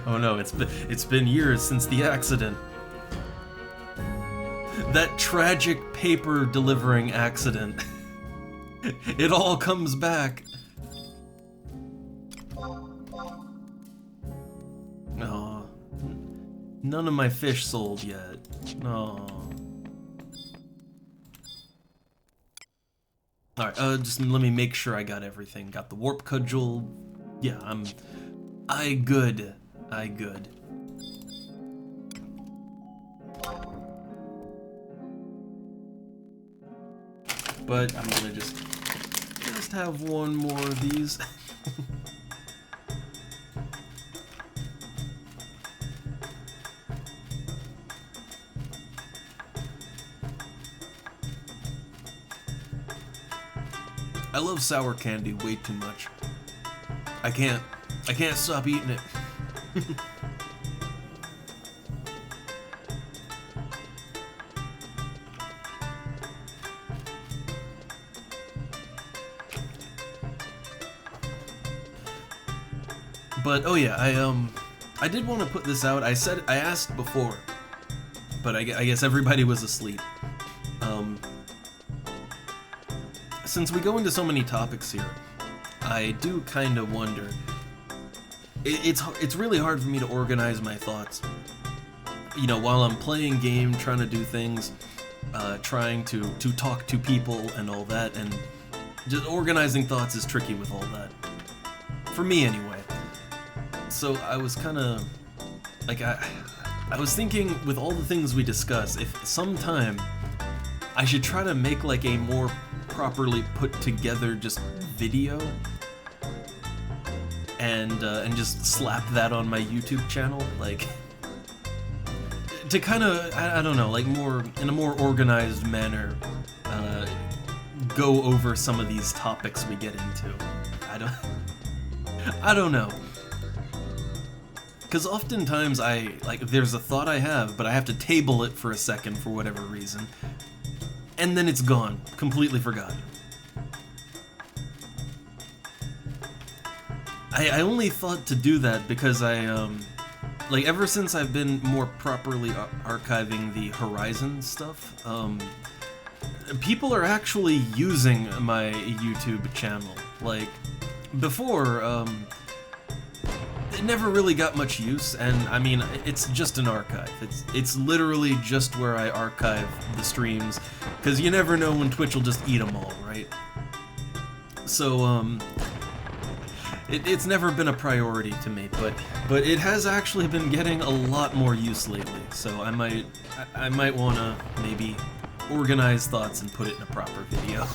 Oh no, it's been years since the accident. That tragic paper delivering accident. It all comes back. Oh, none of my fish sold yet. No. Alright, just let me make sure I got everything. Got the warp cudgel. Yeah, I good. But I'm gonna just have one more of these. I love sour candy way too much. I can't stop eating it. But oh yeah, I did want to put this out. I asked before, but I guess everybody was asleep. Since we go into so many topics here, I do kind of wonder. It's really hard for me to organize my thoughts. You know, while I'm playing game, trying to do things, trying to talk to people and all that, and just organizing thoughts is tricky with all that. For me, anyway. So I was kind of like I was thinking with all the things we discuss, if sometime I should try to make like a more properly put together just video and just slap that on my YouTube channel, like to kind of I don't know, like more in a more organized manner, go over some of these topics we get into. I don't know. Because oftentimes there's a thought I have, but I have to table it for a second for whatever reason. And then it's gone, completely forgotten. I only thought to do that because ever since I've been more properly archiving the Horizon stuff, people are actually using my YouTube channel. Like, before, it never really got much use, and I mean, it's just an archive. It's literally just where I archive the streams, because you never know when Twitch will just eat them all, right? So, it's never been a priority to me, but it has actually been getting a lot more use lately, so I might want to maybe organize thoughts and put it in a proper video.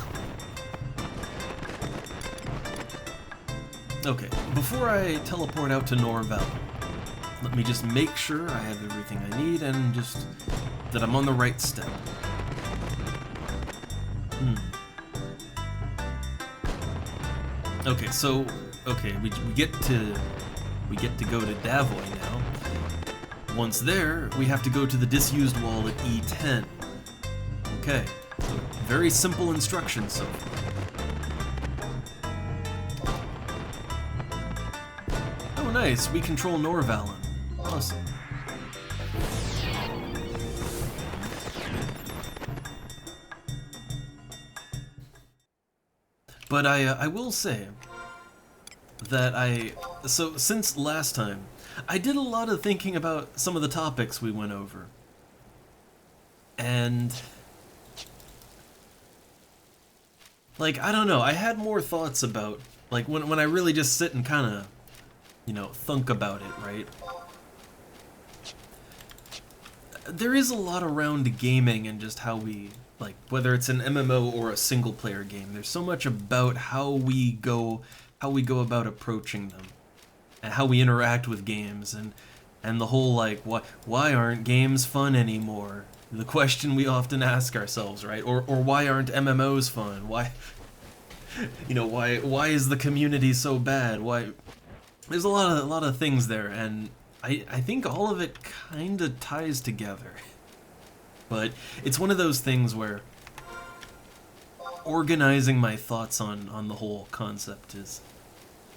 Okay, before I teleport out to Norval, let me just make sure I have everything I need and just that I'm on the right step. Okay, so we get to go to Davoy now. Once there, we have to go to the disused wall at E10. Okay, so very simple instructions so far. Oh nice, we control Norvalen. Awesome. But I will say that so since last time, I did a lot of thinking about some of the topics we went over. And like, I don't know, I had more thoughts about, like, when I really just sit and kind of, you know, thunk about it, right? There is a lot around gaming and just how we, like, whether it's an MMO or a single player game, there's so much about how we go about approaching them and how we interact with games and the whole, like, why aren't games fun anymore? The question we often ask ourselves, right? Or why aren't MMOs fun? Why, you know, why is the community so bad? Why? There's a lot of things there, and I think all of it kind of ties together. But it's one of those things where organizing my thoughts on the whole concept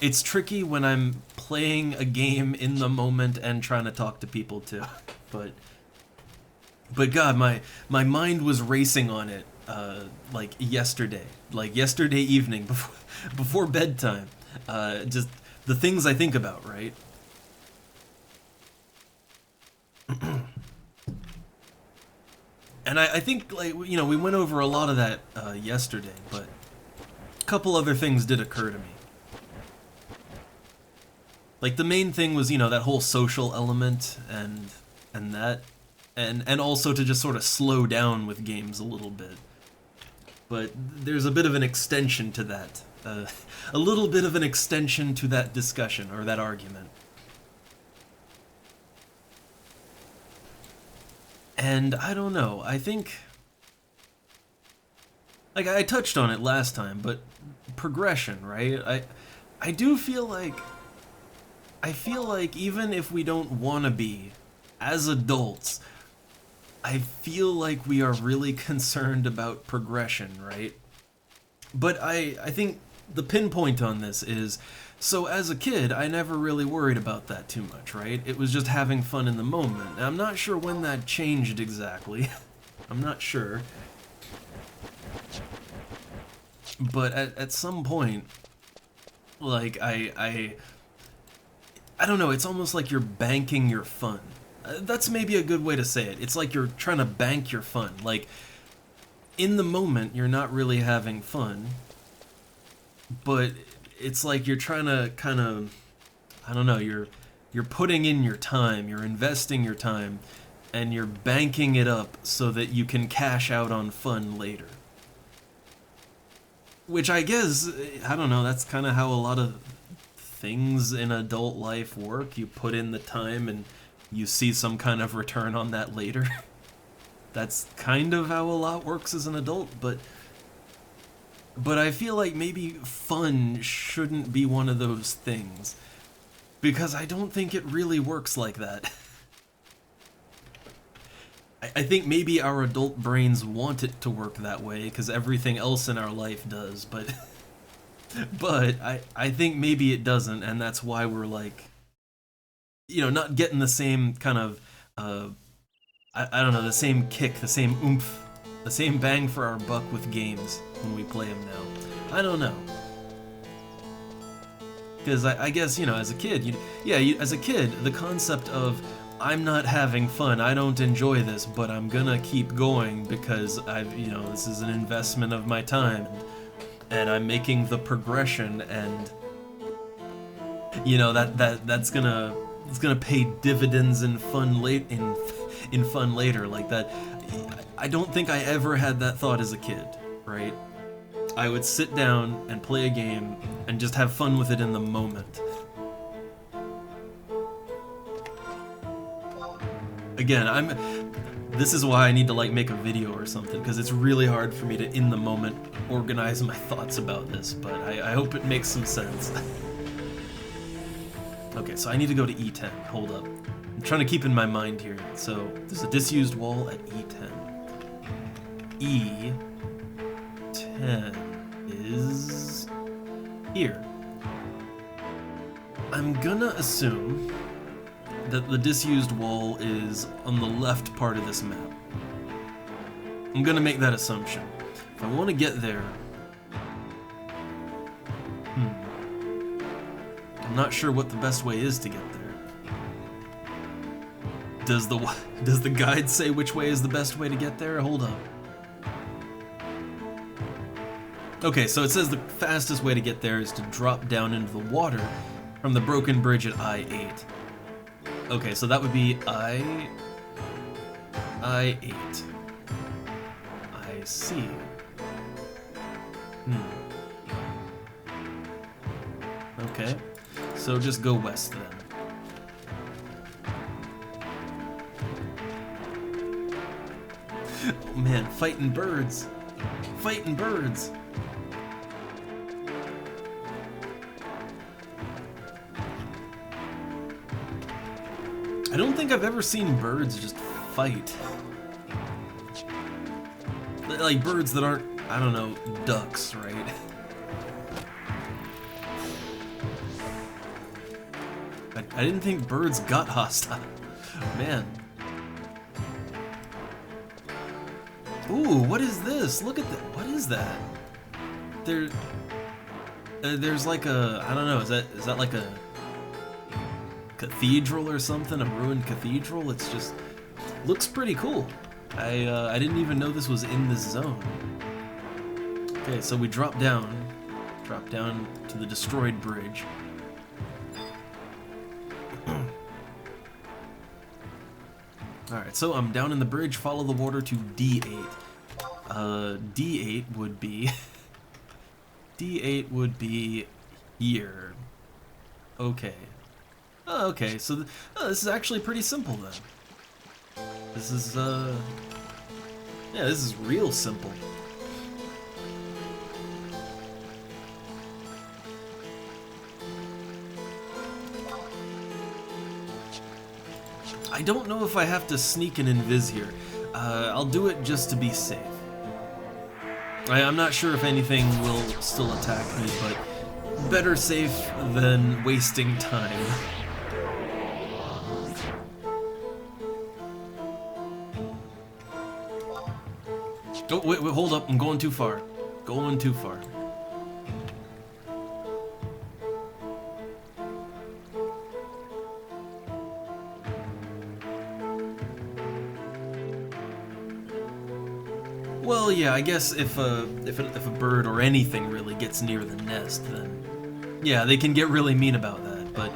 it's tricky when I'm playing a game in the moment and trying to talk to people too. But God, my mind was racing on it like yesterday evening before bedtime. Just the things I think about, right? And I think, like, you know, we went over a lot of that yesterday, but a couple other things did occur to me. Like, the main thing was, you know, that whole social element and that, and also to just sort of slow down with games a little bit. But there's a bit of an extension to that. A little bit of an extension to that discussion, or that argument. And I don't know, I think, like, I touched on it last time, but progression, right? I do feel like, even if we don't want to be, as adults, I feel like we are really concerned about progression, right? But I think the pinpoint on this is, so as a kid, I never really worried about that too much, right? It was just having fun in the moment. And I'm not sure when that changed exactly. I'm not sure. But at some point, like, I don't know, it's almost like you're banking your fun. That's maybe a good way to say it. It's like you're trying to bank your fun. Like, in the moment, you're not really having fun, but it's like you're trying to kind of, I don't know, you're putting in your time, you're investing your time, and you're banking it up so that you can cash out on fun later. Which I guess, I don't know, that's kind of how a lot of things in adult life work. You put in the time and you see some kind of return on that later. That's kind of how a lot works as an adult, but I feel like maybe fun shouldn't be one of those things, because I don't think it really works like that. I think maybe our adult brains want it to work that way, because everything else in our life does, but I think maybe it doesn't, and that's why we're, like, you know, not getting the same kind of, I don't know, the same kick, the same oomph, the same bang for our buck with games when we play them now. I don't know. Because I guess, you know, as a kid, as a kid, the concept of, I'm not having fun, I don't enjoy this, but I'm gonna keep going because this is an investment of my time, and I'm making the progression, and, you know, that's gonna pay dividends in fun in fun later, like that. I don't think I ever had that thought as a kid, right? I would sit down and play a game and just have fun with it in the moment. Again, this is why I need to like make a video or something, because it's really hard for me to in the moment organize my thoughts about this, but I hope it makes some sense. Okay, so I need to go to E10. Hold up. I'm trying to keep in my mind here. So there's a disused wall at E10. E10 is here. I'm gonna assume that the disused wall is on the left part of this map. I'm gonna make that assumption. If I want to get there... I'm not sure what the best way is to get there. Does the guide say which way is the best way to get there? Hold up. Okay, so it says the fastest way to get there is to drop down into the water from the broken bridge at I-8. Okay, so that would be I-8. I see. Okay, so just go west then. Oh man, fighting birds! Fighting birds! I don't think I've ever seen birds just fight. Like birds that aren't, I don't know, ducks, right? I didn't think birds got hostile. Man. Ooh, what is this? Look at that. What is that? There's like a, I don't know, is that like a cathedral or something? A ruined cathedral? It's just, looks pretty cool. I didn't even know this was in this zone. Okay, so we drop down to the destroyed bridge. Alright, so I'm down in the bridge, follow the water to D8. D8 would be... D8 would be here. Okay. Oh, okay, so this is actually pretty simple then. This is, yeah, this is real simple. I don't know if I have to sneak an invis here. I'll do it just to be safe. I'm not sure if anything will still attack me, but better safe than wasting time. Oh, wait, hold up. I'm going too far. Going too far. Well, yeah, I guess if a bird or anything really gets near the nest, then yeah, they can get really mean about that. But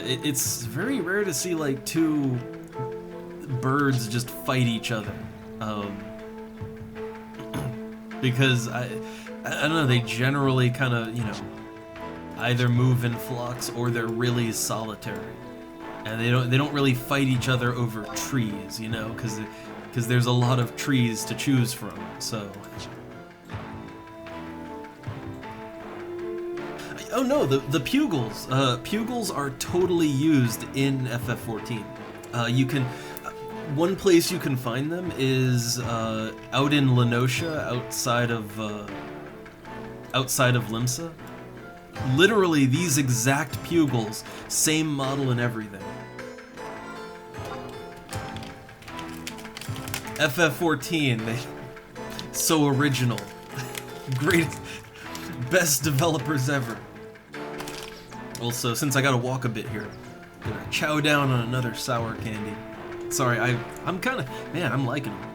it's very rare to see like two birds just fight each other, because I don't know, they generally kind of, you know, either move in flocks or they're really solitary, and they don't really fight each other over trees, you know, because there's a lot of trees to choose from, so... Oh no, the pugils. Pugils are totally used in FF14. You can... one place you can find them is out in Lenosha, outside of Limsa. Literally, these exact pugils, same model and everything. FF14, so original. Great, best developers ever. Also, since I gotta walk a bit here, I'm gonna chow down on another sour candy. Sorry, I'm kind of, man, I'm liking them.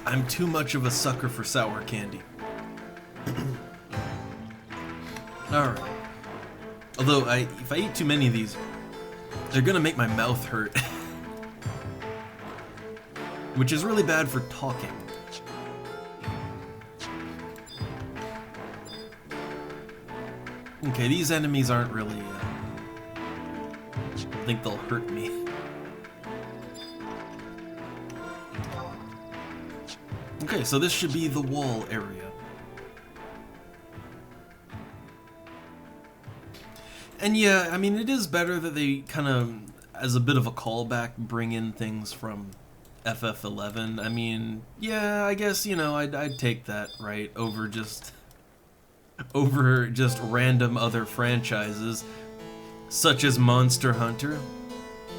I'm too much of a sucker for sour candy. Alright. Although, if I eat too many of these, they're gonna make my mouth hurt. Which is really bad for talking. Okay, these enemies aren't really... I think they'll hurt me. Okay, so this should be the wall area. And yeah, I mean, it is better that they kind of, as a bit of a callback, bring in things from FF11. I mean, yeah, I guess, you know, I'd take that, right, over just random other franchises, such as Monster Hunter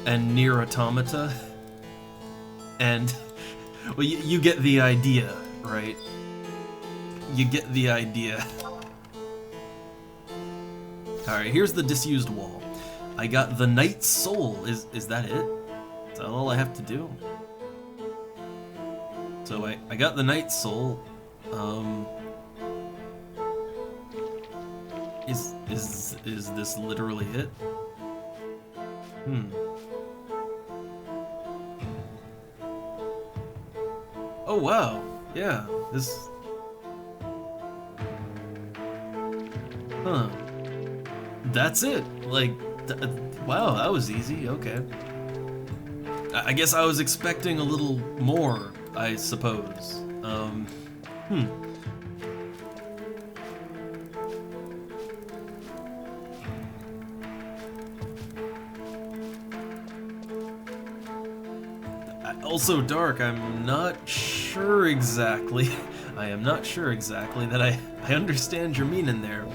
and Nier Automata, and, well, you get the idea, right? You get the idea. Alright, here's the disused wall. I got the Knight's Soul. Is that it? Is that all I have to do? So I got the Knight's Soul. Is this literally it? Oh wow, yeah, this... Huh. That's it. Like, wow, that was easy. Okay. I guess I was expecting a little more, I suppose. Also, Dark, I'm not sure exactly. I am not sure exactly that I understand your meaning there.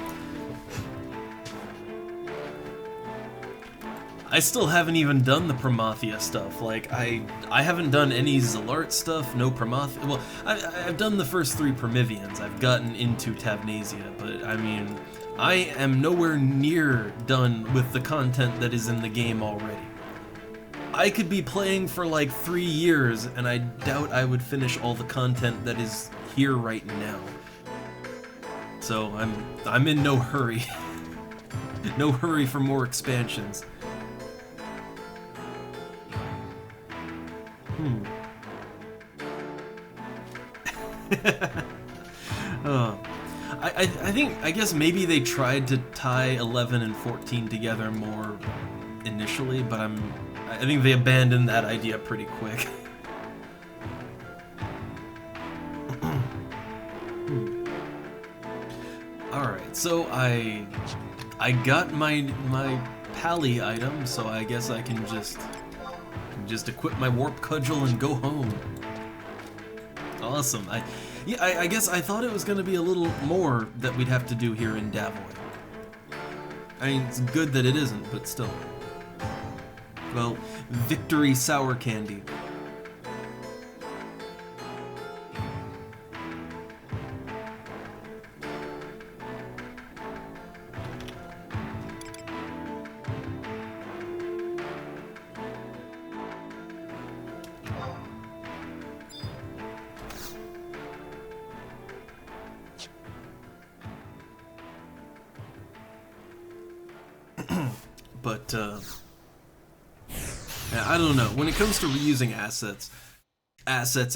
I still haven't even done the Promathia stuff. Like, I haven't done any Zalart stuff, no Promathia. Well, I've done the first 3 Prometheans. I've gotten into Tavnasia, but I mean, I am nowhere near done with the content that is in the game already. I could be playing for like 3 years, and I doubt I would finish all the content that is here right now. So I'm in no hurry. No hurry for more expansions. I guess maybe they tried to tie 11 and 14 together more initially, but I think they abandoned that idea pretty quick. Alright, so I got my pally item, so I guess I can just equip my warp cudgel and go home. Awesome. I guess I thought it was going to be a little more that we'd have to do here in Davoy. I mean, it's good that it isn't, but still. Well, victory sour candy. But, I don't know. When it comes to reusing assets,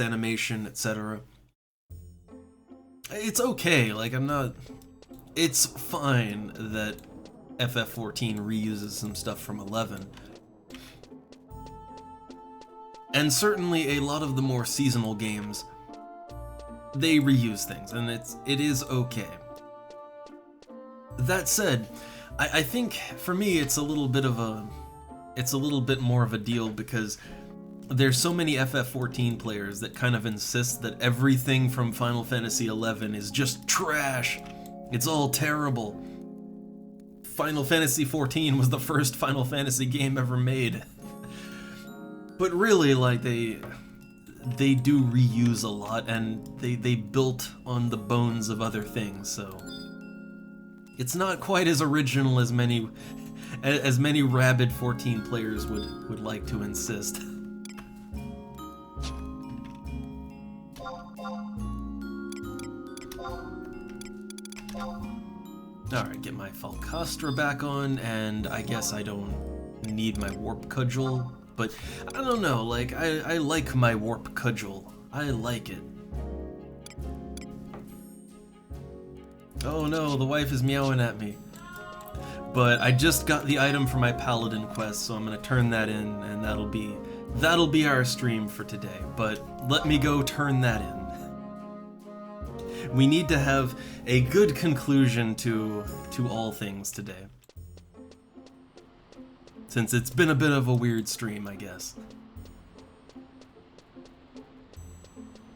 animation, etc., it's okay. Like, it's fine that FF14 reuses some stuff from 11. And certainly a lot of the more seasonal games, they reuse things, and it is okay. That said, I think for me it's a little bit more of a deal because there's so many FF14 players that kind of insist that everything from Final Fantasy XI is just trash. It's all terrible. Final Fantasy XIV was the first Final Fantasy game ever made. But really, like, they do reuse a lot, and they built on the bones of other things, so it's not quite as original as many rabid 14 players would like to insist. Alright, get my Falcastra back on, and I guess I don't need my Warp Cudgel, but I don't know, like, I like my Warp Cudgel. I like it. Oh no, the wife is meowing at me. But I just got the item for my Paladin quest, so I'm gonna turn that in, and that'll be our stream for today. But let me go turn that in. We need to have a good conclusion to all things today. Since it's been a bit of a weird stream, I guess.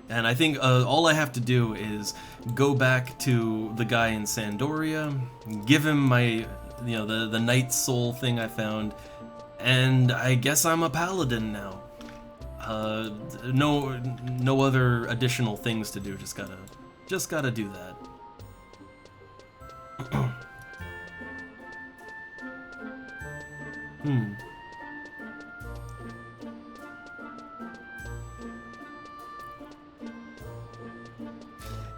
And I think all I have to do is go back to the guy in Sandoria, give him my, the Knight's Soul thing I found, and I guess I'm a Paladin now. No other additional things to do, just gotta do that.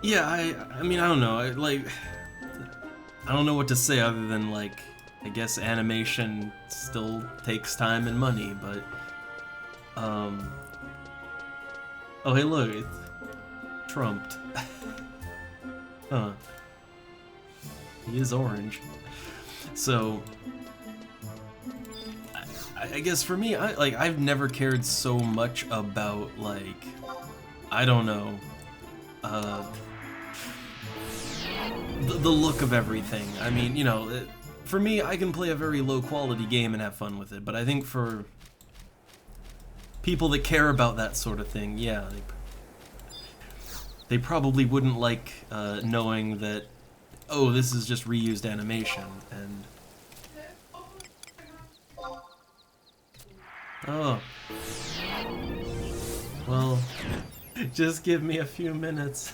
Yeah, I mean, I don't know, I don't know what to say other than, like, I guess animation still takes time and money, but, oh, hey, look, it's trumped. Huh. He is orange. So, I guess for me, I've never cared so much about, like, I don't know, the look of everything. I mean, for me, I can play a very low-quality game and have fun with it, but I think for people that care about that sort of thing, yeah, they probably wouldn't like knowing that, oh, this is just reused animation, and... Oh. Well, just give me a few minutes.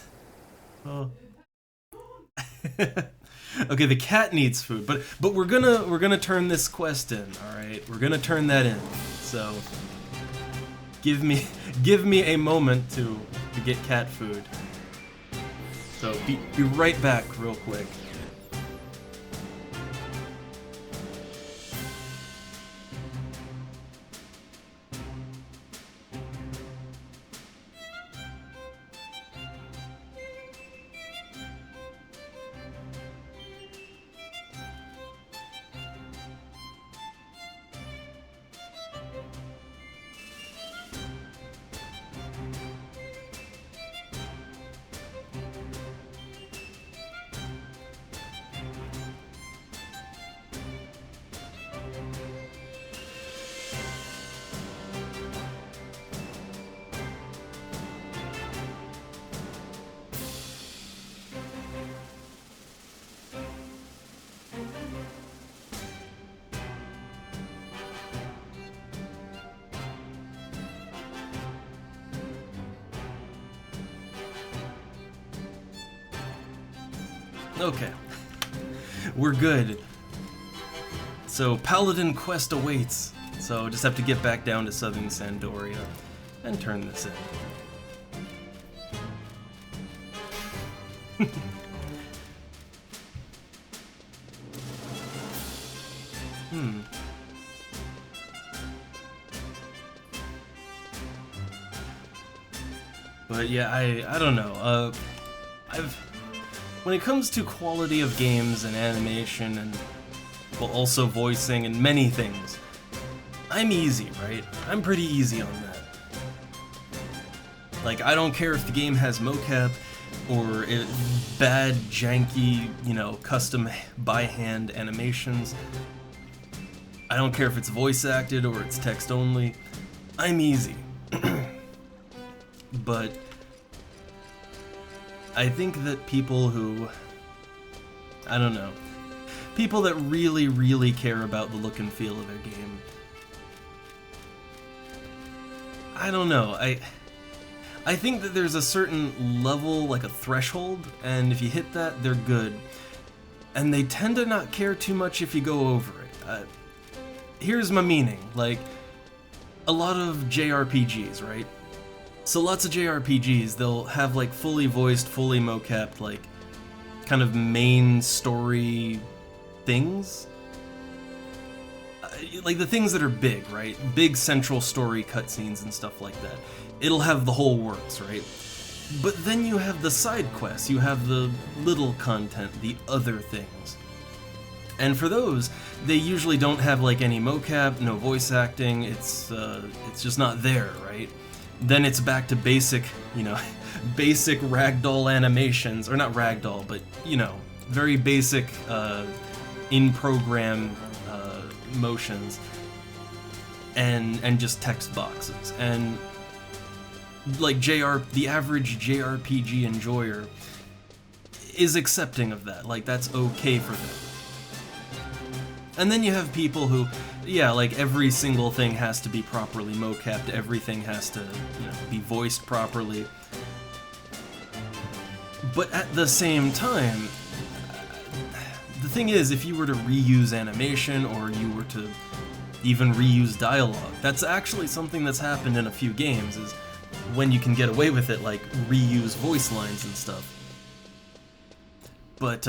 Oh. Okay, the cat needs food, but we're gonna turn this quest in, all right? We're gonna turn that in. So give me a moment to get cat food. So be right back real quick. Okay, we're good. So Paladin quest awaits. So just have to get back down to Southern Sandoria and turn this in. But yeah, I don't know. When it comes to quality of games and animation and, well, also voicing and many things, I'm easy, right? I'm pretty easy on that. Like, I don't care if the game has mocap or bad, janky, custom by-hand animations. I don't care if it's voice acted or it's text only. I'm easy. But I think that people who, I don't know, people that really, really care about the look and feel of their game, I don't know, I think that there's a certain level, like a threshold, and if you hit that, they're good. And they tend to not care too much if you go over it. Here's my meaning, like, a lot of JRPGs, right? So lots of JRPGs, they'll have like fully voiced, fully mocapped, like kind of main story things. Like the things that are big, right? Big central story cutscenes and stuff like that. It'll have the whole works, right? But then you have the side quests, you have the little content, the other things. And for those, they usually don't have like any mocap, no voice acting, it's just not there, right? Then it's back to basic, you know, basic ragdoll animations, or not ragdoll, but, you know, very basic in-program motions and just text boxes. And like the average JRPG enjoyer is accepting of that. Like, that's okay for them. And then you have people who, yeah, like every single thing has to be properly mocapped, everything has to, you know, be voiced properly. But at the same time, the thing is, if you were to reuse animation, or you were to even reuse dialogue, that's actually something that's happened in a few games, is when you can get away with it, like reuse voice lines and stuff. But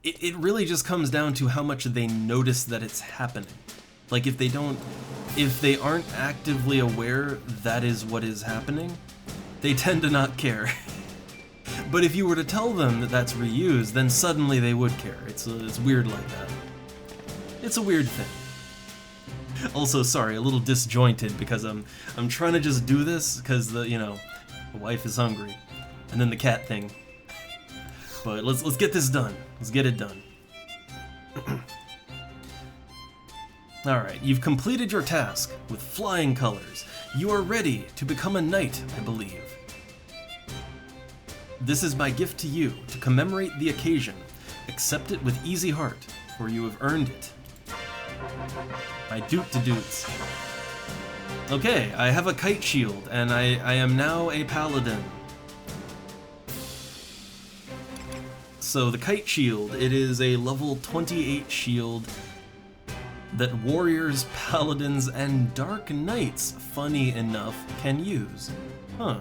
it really just comes down to how much they notice that it's happening. Like, if they aren't actively aware that is what is happening, they tend to not care. But if you were to tell them that that's reused, then suddenly they would care. It's weird like that. It's a weird thing. Also, sorry, a little disjointed because I'm trying to just do this because the wife is hungry, and then the cat thing. But let's get this done. Let's get it done. All right, you've completed your task with flying colors. You are ready to become a knight, I believe. This is my gift to you to commemorate the occasion. Accept it with easy heart, for you have earned it. My doot to doots. Okay, I have a kite shield, and I am now a paladin. So the kite shield, it is a level 28 shield that warriors, paladins, and dark knights, funny enough, can use. Huh.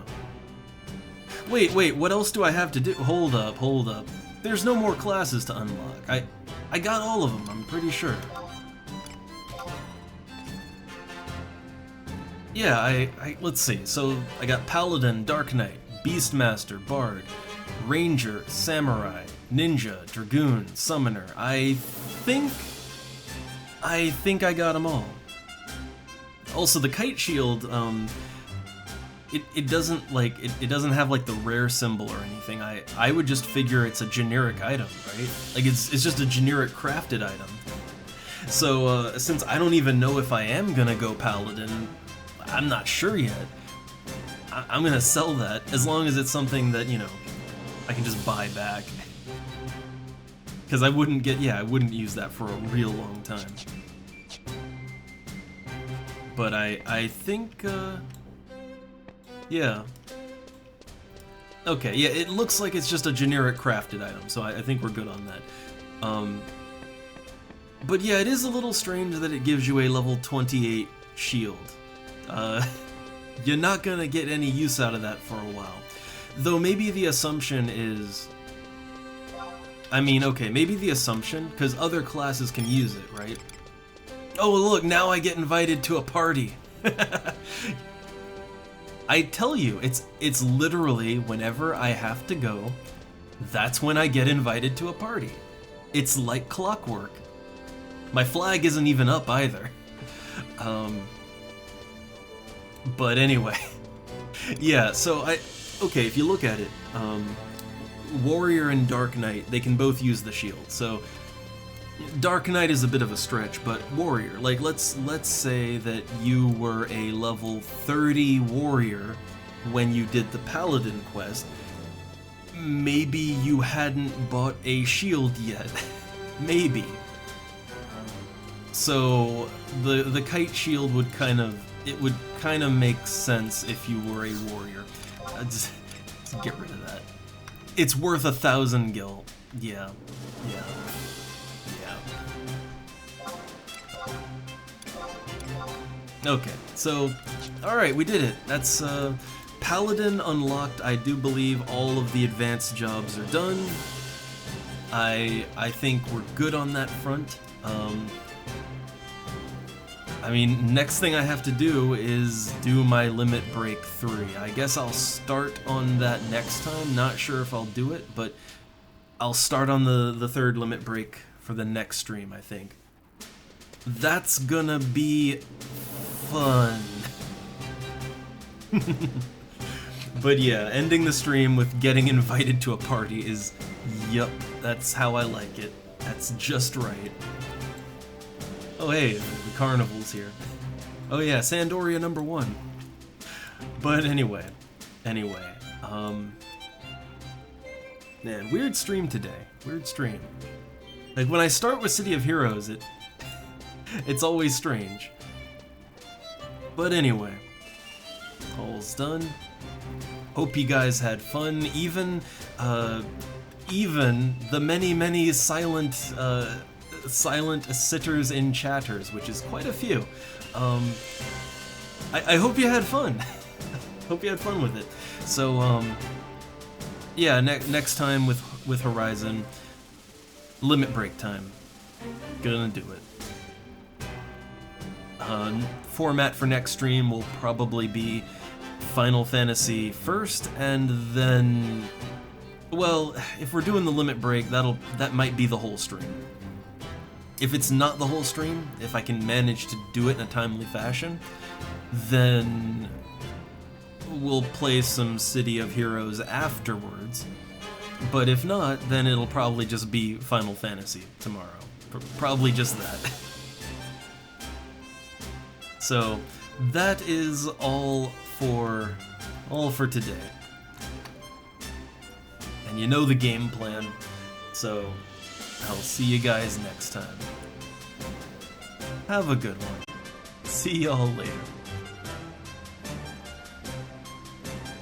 Wait, what else do I have to do? Hold up. There's no more classes to unlock. I got all of them, I'm pretty sure. Yeah, let's see. So I got Paladin, Dark Knight, Beastmaster, Bard, Ranger, Samurai, Ninja, Dragoon, Summoner. I think I got them all. Also, the kite shield, it doesn't have like the rare symbol or anything. I would just figure it's a generic item, right? Like it's just a generic crafted item. So since I don't even know if I am gonna go Paladin, I'm not sure yet. I'm gonna sell that as long as it's something that, you know, I can just buy back. Because I wouldn't use that for a real long time. But I think, yeah. Okay, yeah, it looks like it's just a generic crafted item, so I think we're good on that. But yeah, it is a little strange that it gives you a level 28 shield. You're not gonna get any use out of that for a while. Though maybe the assumption is... I mean, okay, maybe the assumption, because other classes can use it, right? Oh, look, now I get invited to a party. I tell you, it's literally whenever I have to go, that's when I get invited to a party. It's like clockwork. My flag isn't even up either. But anyway, yeah, so okay, if you look at it, Warrior and Dark Knight, they can both use the shield. So Dark Knight is a bit of a stretch, but Warrior, like let's say that you were a level 30 Warrior when you did the Paladin quest. Maybe you hadn't bought a shield yet. Maybe. So the kite shield would kind of make sense if you were a warrior. Just get rid of that. It's worth 1,000 gil. Yeah. Okay, so, alright, we did it. That's Paladin unlocked. I do believe all of the advanced jobs are done. I think we're good on that front. I mean, next thing I have to do is do my Limit Break 3. I guess I'll start on that next time. Not sure if I'll do it, but I'll start on the third Limit Break for the next stream, I think. That's gonna be fun. But yeah, ending the stream with getting invited to a party is, yup, that's how I like it. That's just right. Oh hey, the carnival's here. Oh yeah, Sandoria #1. But anyway, man, weird stream today. Weird stream. Like when I start with City of Heroes, it's always strange. But anyway, all's done. Hope you guys had fun. Even the many silent sitters and chatters, which is quite a few. I hope you had fun. Hope you had fun with it. So yeah, next time with Horizon, Limit Break time. Gonna do it. Format for next stream will probably be Final Fantasy first, and then, well, if we're doing the Limit Break, that might be the whole stream. If it's not the whole stream, if I can manage to do it in a timely fashion, then we'll play some City of Heroes afterwards. But if not, then it'll probably just be Final Fantasy tomorrow. Probably just that. So that is all for today. And you know the game plan, so I'll see you guys next time. Have a good one. See y'all later.